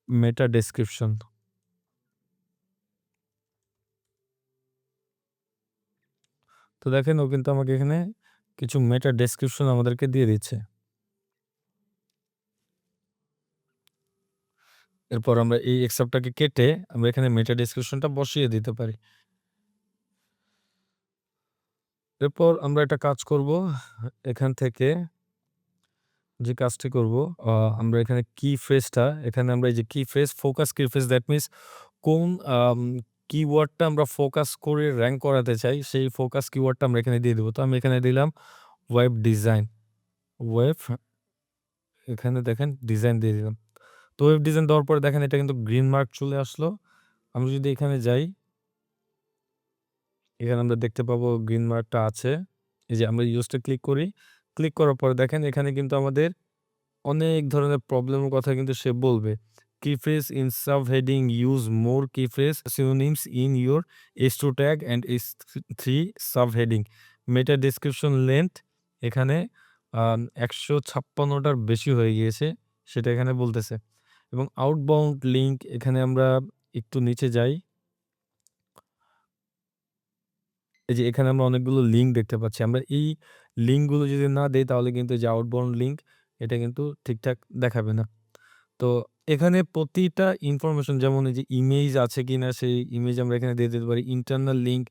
মেটা ডেসক্রিপশন। তো দেখেন ও কিন্তু আমাকে এখানে কিছু মেটা ডেসক্রিপশন আমাদেরকে দিয়ে দিচ্ছে। এরপর আমরা এই এক্সার্পটাকে কেটে আমরা এখানে মেটা ডেসক্রিপশনটা বসিয়ে দিতে পারি। এরপর আমরা একটা কাজ করব। এখান থেকে যে কাজটি করব, আ আমরা এখানে কি ফ্রেজটা এখানে আমরা এই যে কি ফ্রেজ, ফোকাস কি ফ্রেজ, দ্যাট মিনস কোন কিওয়ার্ডটা আমরা ফোকাস করে র‍্যাংক করাতে চাই, সেই ফোকাস কিওয়ার্ডটা আমরা এখানে দিয়ে দেব। তো আমি এখানে দিলাম ওয়েব ডিজাইন। ওয়েব এখানে দেখেন ডিজাইন দিয়ে দিলাম। তো ওয়েব ডিজাইন দেওয়ার পরে দেখেন এটা কিন্তু গ্রিন মার্ক চলে আসলো। আমি যদি এখানে যাই, এখানে আমরা দেখতে পাবো গ্রিন মার্কটা আছে। এই যে আমরা ইউজটা ক্লিক করি। ক্লিক করার পরে দেখেন এখানে কিন্তু আমাদের অনেক ধরনের প্রবলেমের কথা কিন্তু সে বলবে। কি ফ্রেজ ইন সাবহেডিং ইউজ মোর কি phrase synonyms in your H2 tag and H3 subheading. Meta description length এখানে ১৫৬ টার বেশি হয়ে গিয়েছে সেটা এখানে বলতেছে। এবং আউটবাউন্ড লিঙ্ক এখানে আমরা একটু নিচে যাই। এই যে এখানে আমরা অনেকগুলো লিঙ্ক দেখতে পাচ্ছি। আমরা এই লিঙ্কগুলো যদি না দেই তাহলে কিন্তু এই যে আউটবাউন্ড লিঙ্ক এটা কিন্তু ঠিকঠাক দেখাবে না। তো এখানে প্রতিটা ইনফরমেশন যেমন এই যে ইমেজ আছে কিনা সেই ইমেজ আমরা এখানে দিয়ে দিতে পারি। ইন্টারনাল লিঙ্ক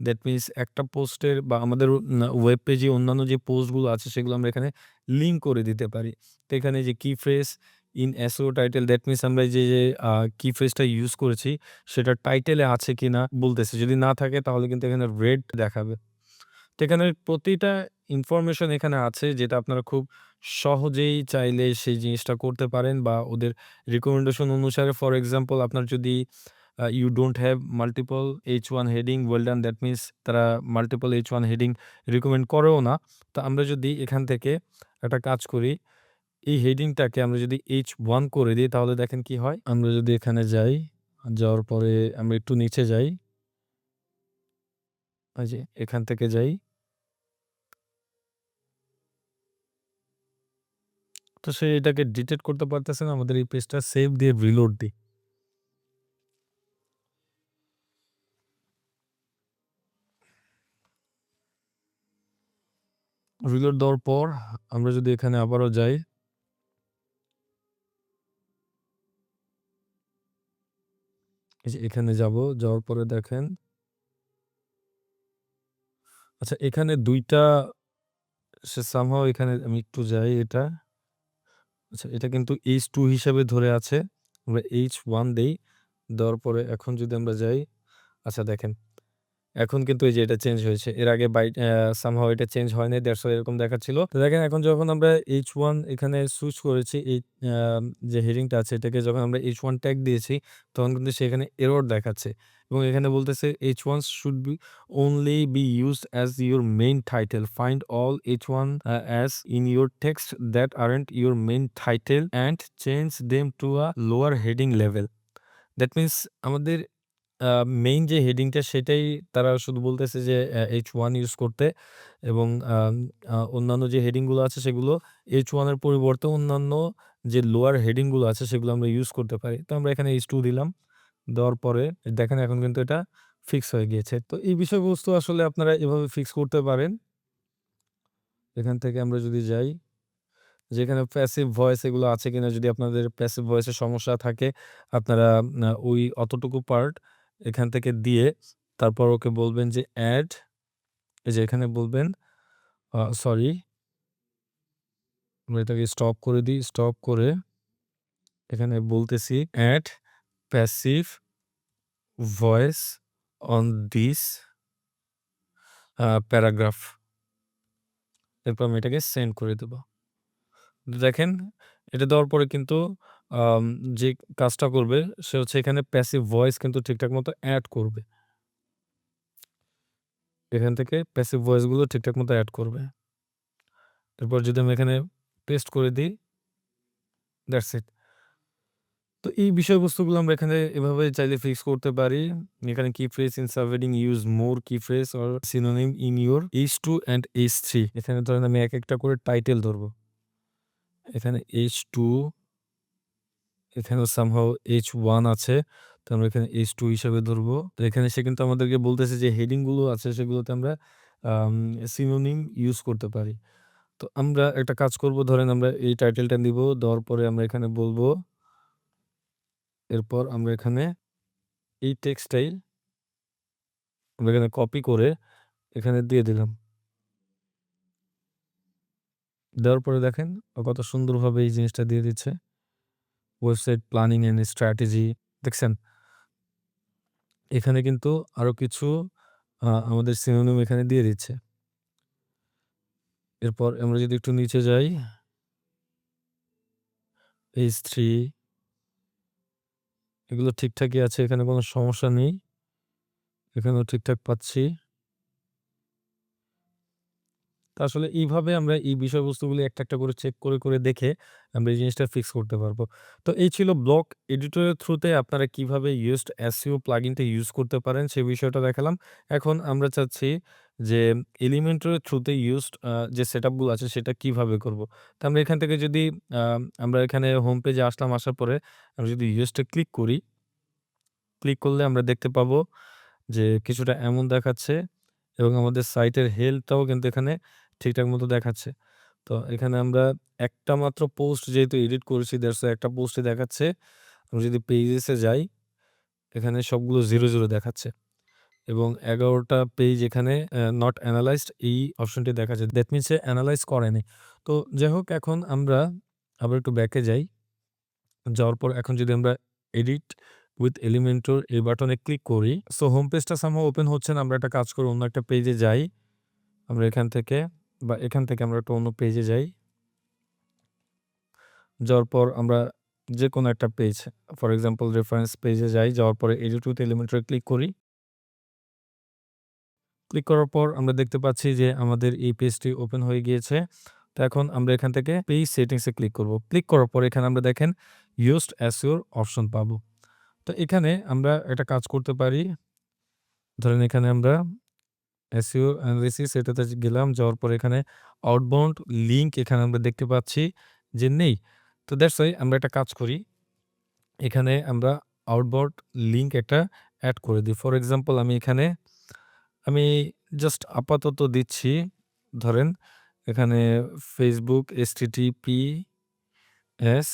দ্যাট মিনস একটা পোস্টের বা আমাদের ওয়েব পেজে অন্যান্য যে পোস্টগুলো আছে সেগুলো আমরা এখানে লিঙ্ক করে দিতে পারি। তো এখানে যে কি phrase in SEO title that means আমরা যে কি ফ্রেজটা ইউজ করেছি সেটা টাইটেলে আছে কিনা বলতেছে। যদি না থাকে তাহলে কিন্তু এখানে রেড দেখাবে। তো এখানে প্রতিটা ইনফরমেশন এখানে আছে যেটা আপনারা খুব সহজেই চাইলে সেই জিনিসটা করতে পারেন বা ওদের রিকমেন্ডেশন অনুসারে ফর এক্সাম্পল আপনার যদি you don't have multiple H1 heading well done that means তারা মাল্টিপল H1 হেডিং রিকমেন্ড করেও না। তো আমরা যদি এখান থেকে একটা কাজ করি, এই হেডিংটাকে আমরা যদি H1 করে দিই তাহলে দেখেন কি হয়? আমরা যদি এখানে যাই, যাওয়ার পরে আমরা একটু নিচে যাই। এই যে এখান থেকে যাই। তো সে এটাকে ডিটেক্ট করতে পারতেছে না। আমাদের এই পেজটা সেভ দিয়ে রিলোড দিই। রিলোড দেওয়ার পর আমরা যদি এখানে আবারও যাই, এই যে এখানে যাব, যাওয়ার পরে দেখেন আচ্ছা এখানে ২ টা সে somehow এখানে আমি একটু যাই এটা। আচ্ছা এটা কিন্তু H2 হিসাবে ধরে আছে। আমরা H1 দেই। দেওয়ার পরে এখন যদি আমরা যাই, আচ্ছা দেখেন এখন কিন্তু এই যে এটা চেঞ্জ হয়েছে। এর আগে somehow এটা চেঞ্জ হয় নাই। দ্যাটস ওয়াই এরকম দেখাচ্ছিল। তো দেখেন এখন যখন আমরা H1 এখানে সুইচ করেছি এই আ যে হেডিংটা আছে এটাকে যখন আমরা H1 ট্যাগ দিয়েছি তখন কিন্তু সেখানে এরর দেখাচ্ছে। এবং এখানে বলতেছে H1 should be only be used as your main title. Find all H1 as in your text that aren't your main title and change them to a lower heading level. That means আমাদের আ main যে হেডিংটা সেটাই তারা শুধু বলতেছে যে H1 use করতে এবং অন্যান্য যে হেডিং গুলো আছে সেগুলো H1 এর পরিবর্তে অন্যান্য যে লোয়ার হেডিং গুলো আছে সেগুলো আমরা ইউজ করতে পারি। তো আমরা এখানে H2 দিলাম। দেওয়ার পরে দেখেন এখন কিন্তু এটা ফিক্স হয়ে গিয়েছে। তো এই বিষয়বস্তু আসলে আপনারা এভাবে ফিক্স করতে পারেন। এখান থেকে আমরা যদি যাই, যেখানে প্যাসিভ ভয়েস এগুলো আছে কিনা যদি আপনাদের প্যাসিভ ভয়েসের সমস্যা থাকে আপনারা ওই অতটুকু পার্ট এখান থেকে দিয়ে তারপর ওকে বলবেন যে এড, এই যে এখানে বলবেন সরি আমরা এটাকে স্টপ করে দিই। স্টপ করে এখানে বলতেছি add passive voice on this paragraph. এরপর আমি এটাকে সেন্ড করে দেব। দেখেন এটা দেওয়ার পরে কিন্তু আম যে কাজটা করবে সে হচ্ছে এখানে প্যাসিভ ভয়েস কিন্তু ঠিকঠাক মতো এড করবে। এখান থেকে প্যাসিভ ভয়েস গুলো ঠিকঠাক মতো এড করবে। এরপর যদি আমি এখানে পেস্ট করে দিই, দ্যাটস ইট। তো এই বিষয়বস্তুগুলো আমরা এখানে এভাবে চাইলে ফিক্স করতে পারি। এখানে কি ফ্রেজ ইন সাবহেডিং ইউজ মোর কি phrase or synonym in your H2 and H3 এখানে ধরেন আমি একেকটা করে টাইটেল ধরবো। এখানে H2 এখানেও somehow H1 আছে। তো আমরা এখানে H2 হিসাবে ধরবো। তো এখানে সে কিন্তু আমাদেরকে বলতেছে যে হেডিং গুলো আছে সেগুলোতে আমরা আম সিনোনিম ইউজ করতে পারি। তো আমরা একটা কাজ করব ধরেন আমরা এই টাইটেলটা নিব। দেওয়ার পরে আমরা এখানে বলবো, এরপর আমরা এখানে এই টেক্সটটাই আমরা এখানে কপি করে এখানে দিয়ে দিলাম। দেওয়ার পরে দেখেন ও কত সুন্দরভাবে এই জিনিসটা দিয়ে দিচ্ছে। ওয়েবসাইট প্ল্যানিং অ্যান্ড স্ট্র্যাটেজি দেখছেন? এখানে কিন্তু আরো কিছু আমাদের সিনোনিম এখানে দিয়ে দিচ্ছে। এরপর আমরা যদি একটু নিচে যাই, H3 এগুলো ঠিকঠাকই আছে। এখানে কোনো সমস্যা নেই। এখানেও ঠিকঠাক পাচ্ছি। তো আসলে এইভাবে আমরা এই বিষয়বস্তুগুলি একটা, একটা করে চেক করে দেখে আমরা এই জিনিসটা ফিক্স করতে পারবো। তো এই ছিল ব্লগ এডিটরের থ্রুতে আপনারা কিভাবে ইউজড এসইও প্লাগইনটা ইউজ করতে পারেন সে বিষয়টা দেখালাম। এখন আমরা চাচ্ছি যে Elementor থ্রুতে ইউজড যে সেটআপগুলো আছে সেটা কিভাবে করব। তো আমরা এখান থেকে যদি আ আমরা এখানে হোম পেজে আসলাম, আসার পরে আমরা যদি ইউজড এ ক্লিক করি, ক্লিক করলে আমরা দেখতে পাবো যে কিছুটা এমন দেখাচ্ছে এবং আমাদের সাইটের হেলথটাও কিন্তু এখানে ঠিকঠাক মতো দেখাচ্ছে। তো এখানে আমরা একটা মাত্র পোস্ট যেহেতু এডিট করেছি, দ্যাটস ওয়াই একটা পোস্টই দেখাচ্ছে। আমি যদি পেজেস এ যাই, এখানে সবগুলো 0, 0 দেখাচ্ছে এবং ১১ টা পেজ এখানে নট এনালাইজড এই অপশনটি দেখাচ্ছে। দ্যাট মিনস সে এনালাইজ করেনি। তো যাই হোক, এখন আমরা আবার একটু ব্যাকে যাই। যাওয়ার পর এখন যদি আমরা এডিট উইথ এলিমেন্টর এই বাটনে ক্লিক করি, সো হোম পেজটা সামহাউ ওপেন হচ্ছে না। আমরা একটা কাজ করি, অন্য একটা পেজে যাই। আমরা এখান থেকে আমরা একটা অন্য পেজে যাই। যাওয়ার পর আমরা যেকোনো একটা পেজ, ফর এক্সাম্পল রেফারেন্স পেজে যাই। যাওয়ার পরে এডিট উইথ এলিমেন্টর ক্লিক করি। ক্লিক করার পর আমরা দেখতে পাচ্ছি যে আমাদের এই পেজটি ওপেন হয়ে গিয়েছে। তো এখন আমরা এখান থেকে পেজ সেটিংস এ ক্লিক করব। ক্লিক করার পর এখানে আমরা দেখেন ইউজড এসইও অপশন পাবো। তো এখানে আমরা একটা কাজ করতে পারি। ধরেন এখানে আমরা এসইও অ্যানালিসিস এটাতে গেলাম। যাওয়ার পর এখানে আউটবাউন্ড লিঙ্ক এখানে আমরা দেখতে পাচ্ছি যে নেই। তো দ্যাটস ওয়াই আমরা একটা কাজ করি। এখানে আমরা আউটবাউন্ড লিঙ্ক একটা এড করে দিই। ফর এক্সাম্পল আমি জাস্ট আপাতত দিচ্ছি। ধরেন এখানে Facebook https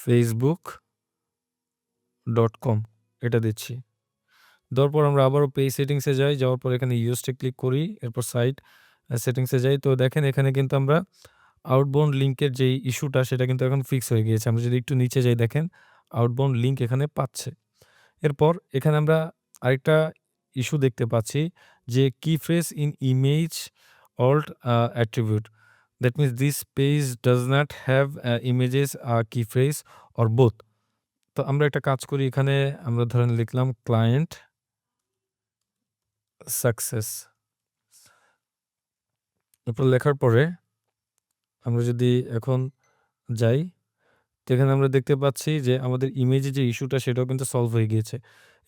facebook.com এটা দিচ্ছি। দেওয়ার পর আমরা আবারও পেজ সেটিংস এ যাই। যাওয়ার পর এখানে ইউজড এ ক্লিক করি। এরপর সাইট সেটিংস এ যাই। তো দেখেন এখানে কিন্তু আমরা আউটবাউন্ড লিঙ্কের যেই ইস্যুটা সেটা কিন্তু এখন ফিক্স হয়ে গিয়েছে। আমরা যদি একটু নিচে যাই, দেখেন আউটবাউন্ড লিঙ্ক এখানে পাচ্ছে। এরপর এখানে আমরা আরেকটা ইস্যু দেখতে পাচ্ছি যে কি phrase in image alt attribute. That means this page does not have images key phrase or both. তো আমরা একটা কাজ করি, এখানে আমরা ধরেন লিখলাম ক্লায়েন্ট সাকসেস। এরপর লেখার পরে আমরা যদি এখন যাই, তো এখানে আমরা দেখতে পাচ্ছি যে আমাদের ইমেজে যে ইস্যুটা সেটাও কিন্তু সলভ হয়ে গিয়েছে।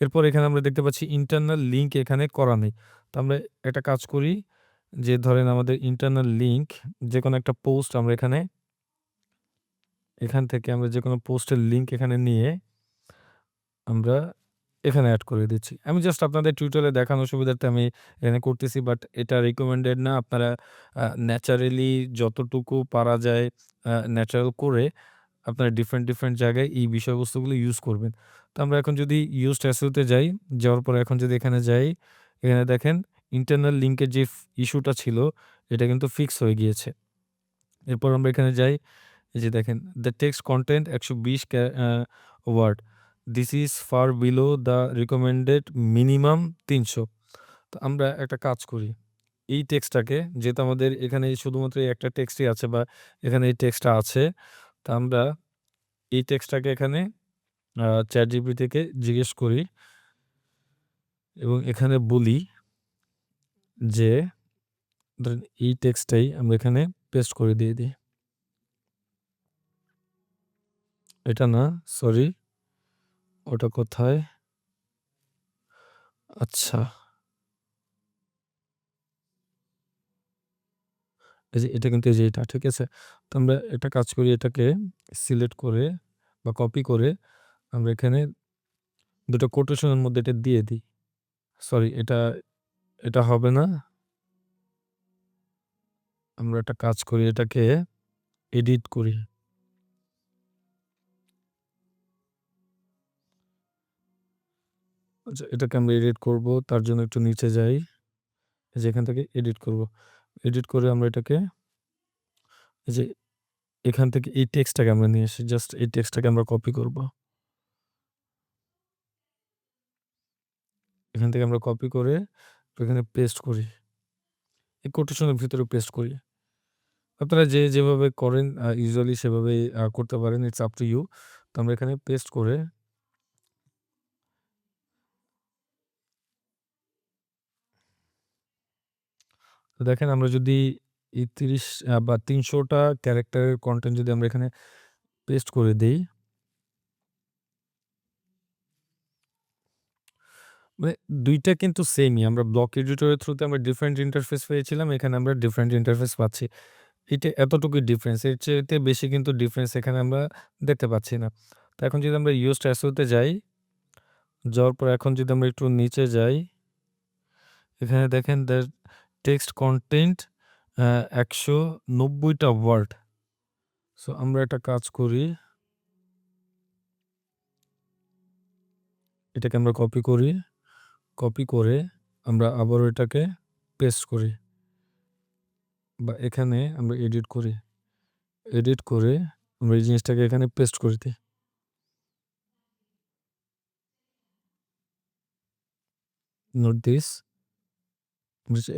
এরপর এখানে আমরা দেখতে পাচ্ছি ইন্টারনাল লিঙ্ক এখানে করা নেই। তো আমরা একটা কাজ করি যে ধরেন আমাদের ইন্টারনাল লিঙ্ক যেকোনো একটা পোস্ট আমরা এখান থেকে আমরা যেকোনো পোস্টের লিঙ্ক এখানে নিয়ে আমরা এখানে এড করে দিচ্ছি। আমি জাস্ট আপনাদের টিউটোরিয়ালে দেখানোর সুবিধার্থে আমি এখানে করতেছি, বাট এটা রিকমেন্ডেড না। আপনারা ন্যাচারালি যতটুকু পারা যায় ন্যাচারাল করে আপনারা ডিফারেন্ট জায়গায় এই বিষয়বস্তুগুলো ইউজ করবেন। তো আমরা এখন যদি ইউজড এসইও তে যাই, যাওয়ার পরে এখন যদি এখানে যাই, এখানে দেখেন ইন্টারনাল লিঙ্কের যে ইস্যুটা ছিল এটা কিন্তু ফিক্স হয়ে গিয়েছে। এরপর আমরা এখানে যাই, এই যে দেখেন the text content ১২০ word. This is far below the recommended minimum ৩০০। তো আমরা একটা কাজ করি। এই টেক্সটটাকে, যেহেতু আমাদের এখানে শুধুমাত্র এই একটা টেক্সটই আছে বা এখানে এই টেক্সটটা আছে, তো আমরা এই টেক্সটটাকে এখানে ChatGPT থেকে জিজ্ঞেস করি এবং এখানে বলি যে ধরেন এই টেক্সটটাই আমরা এখানে পেস্ট করে দিয়ে দিই। এটা না, সরি, ওটা কোথায়? আচ্ছা, এই যে এটা কিন্তু এই যে এটা, ঠিক আছে? তো আমরা একটা কাজ করি, এটাকে সিলেক্ট করে বা কপি করে আমরা এখানে ২ টা কোটেশনের মধ্যে এটা দিয়ে দিই। সরি, এটা হবে না। আমরা একটা কাজ করি, এটাকে এডিট করি। আচ্ছা, এটাকে আমরা এডিট করব। তার জন্য একটু নিচে যাই। এই যে এখান থেকে এডিট করব। এডিট করে আমরা এটাকে এই যে এখান থেকে এই টেক্সটটাকে আমরা নিয়ে আসি। জাস্ট এই টেক্সটটাকে আমরা কপি করব। এখান থেকে আমরা কপি করে এখানে পেস্ট করি। এই কোটেশনের ভিতরে পেস্ট করি। আপনারা যেভাবে করেন ইউজুয়ালি সেভাবেই করতে পারেন। It's up to you. তো আমরা এখানে পেস্ট করে তো দেখেন আমরা যদি এই ৩০ বা ৩০০ টা ক্যারেক্টারের কনটেন্ট যদি আমরা এখানে পেস্ট করে দেই, মানে ২ টা কিন্তু সেমই। আমরা ব্লক এডিটরের থ্রুতে আমরা ডিফারেন্ট ইন্টারফেস পেয়েছিলাম। এখানে আমরা ডিফারেন্ট ইন্টারফেস পাচ্ছি। এটা এতটুকুই ডিফারেন্স। এর চাইতে বেশি কিন্তু ডিফারেন্স এখানে আমরা দেখতে পাচ্ছি না। তো এখন যদি আমরা ইউজড এসইও তে যাই, যাওয়ার পর এখন যদি আমরা একটু নিচে যাই, এখানে দেখেন টেক্সট কনটেন্ট ১৯০ টা ওয়ার্ড। সো আমরা একটা কাজ করি, এটাকে আমরা কপি করি। কপি করে আমরা আবারও এটাকে পেস্ট করি বা এখানে আমরা এডিট করি। এডিট করে আমরা এই জিনিসটাকে এখানে পেস্ট করে দিই। Note this.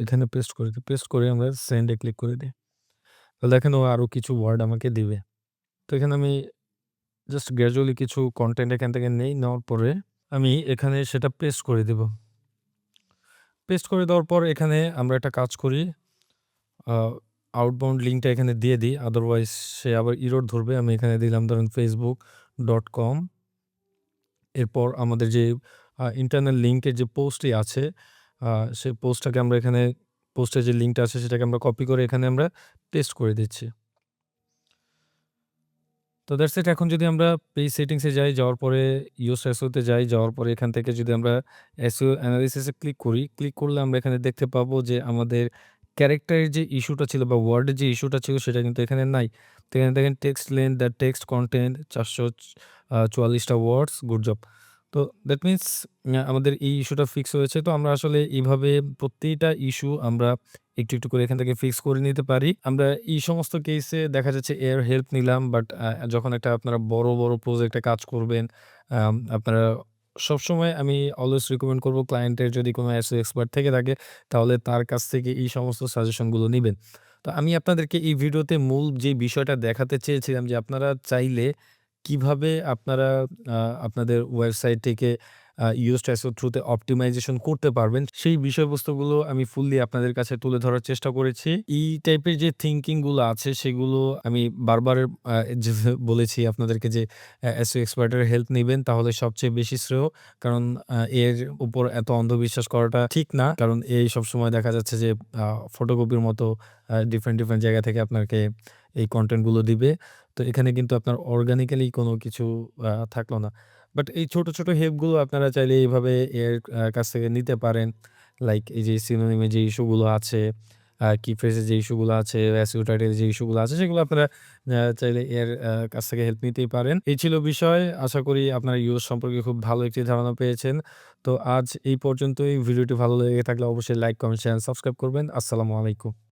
এখানে পেস্ট করে দিই। পেস্ট করে আমরা সেন্ড এ ক্লিক করে দিই। তাহলে দেখেন ও আরো কিছু ওয়ার্ড আমাকে দিবে। তো এখানে আমি জাস্ট গ্র্যাজুয়ালি কিছু কনটেন্ট এখান থেকে নেই। নেওয়ার পরে আমি এখানে সেটা পেস্ট করে দিব। পেস্ট করে দেওয়ার পর এখানে আমরা একটা কাজ করি, আ আউটবাউন্ড লিঙ্কটা এখানে দিয়ে দিই। আদারওয়াইজ সে আবার এরর ধরবে। আমি এখানে দিলাম ধরেন facebook.com। এরপর আমাদের যে ইন্টারনাল লিঙ্কের যে পোস্টটি আছে, সেই পোস্টটাকে আমরা এখানে, পোস্টের যে লিঙ্কটা আছে সেটাকে আমরা কপি করে এখানে আমরা পেস্ট করে দিচ্ছি। তো দ্যাটস ইট। এখন যদি আমরা পেজ সেটিংস এ যাই, যাওয়ার পরে ইউএস এসইও তে যাই, যাওয়ার পরে এখান থেকে যদি আমরা এসইও এনালাইসিস এ ক্লিক করি, ক্লিক করলে আমরা এখানে দেখতে পাবো যে আমাদের ক্যারেক্টারের যে ইস্যুটা ছিল বা ওয়ার্ডের যে ইস্যুটা ছিল সেটা কিন্তু এখানে নাই। তো এখানে দেখেন text length, the text content ৪৪৪ টা ওয়ার্ডস, গুড জব। তো দ্যাট মিনস আমাদের এই ইস্যুটা ফিক্স হয়েছে। তো আমরা আসলে এইভাবে প্রত্যেকটা ইস্যু আমরা একটু, একটু করে এখান থেকে ফিক্স করে নিতে পারি। আমরা এই সমস্ত কেসে দেখা যাচ্ছে এর হেল্প নিলাম। বাট যখন একটা আপনারা বড়, বড় প্রজেক্টে কাজ করবেন, আপনারা সবসময় আমি অলওয়েজ রিকমেন্ড করব, ক্লায়েন্টের যদি কোনো এসইও এক্সপার্ট থেকে থাকে তাহলে তার কাছ থেকে এই সমস্ত সাজেশনগুলো নিবেন। তো আমি আপনাদেরকে এই ভিডিওতে মূল যে বিষয়টা দেখাতে চেয়েছিলাম যে আপনারা চাইলে কিভাবে আপনারা আ আপনাদের ওয়েবসাইটটিকে ইউজড এসইও থ্রুতে অপ্টিমাইজেশন করতে পারবেন, সেই বিষয়বস্তুগুলো আমি ফুললি আপনাদের কাছে তুলে ধরার চেষ্টা করেছি। এই টাইপের যে থিংকিং গুলো আছে সেগুলো আমি বারবার আ যে বলেছি আপনাদেরকে যে এসইও এক্সপার্ট এর হেল্প নিবেন তাহলে সবচেয়ে বেশি শ্রেয়। কারণ এর উপর এত অন্ধবিশ্বাস করাটা ঠিক না। কারণ এই সবসময় দেখা যাচ্ছে যে আ ফটোকপির মতো ডিফারেন্ট, ডিফারেন্ট জায়গা থেকে আপনাকে এই কনটেন্ট গুলো দিবে। তো এখানে কিন্তু আপনার অর্গানিক্যালি কোনো কিছু থাকলো না। বাট এই ছোট, ছোট হেল্প গুলো আপনারা চাইলে এইভাবে এর কাছ থেকে নিতে পারেন। লাইক এই যে সিনোনিম এর যে ইস্যু গুলো আছে, কি ফ্রেজ এর যে ইস্যু গুলো আছে, এসইও টাইটেল এর যে ইস্যু গুলো আছে সেগুলো আপনারা চাইলে এর কাছ থেকে হেল্প নিতেই পারেন। এই ছিল বিষয়। আশা করি আপনারা ইউএস সম্পর্কে খুব ভালো একটি ধারণা পেয়েছেন। তো আজ এই পর্যন্তই। ভিডিওটি ভালো লেগে থাকলে অবশ্যই লাইক, কমেন্ট, শেয়ার, সাবস্ক্রাইব করবেন। আসসালামু আলাইকুম।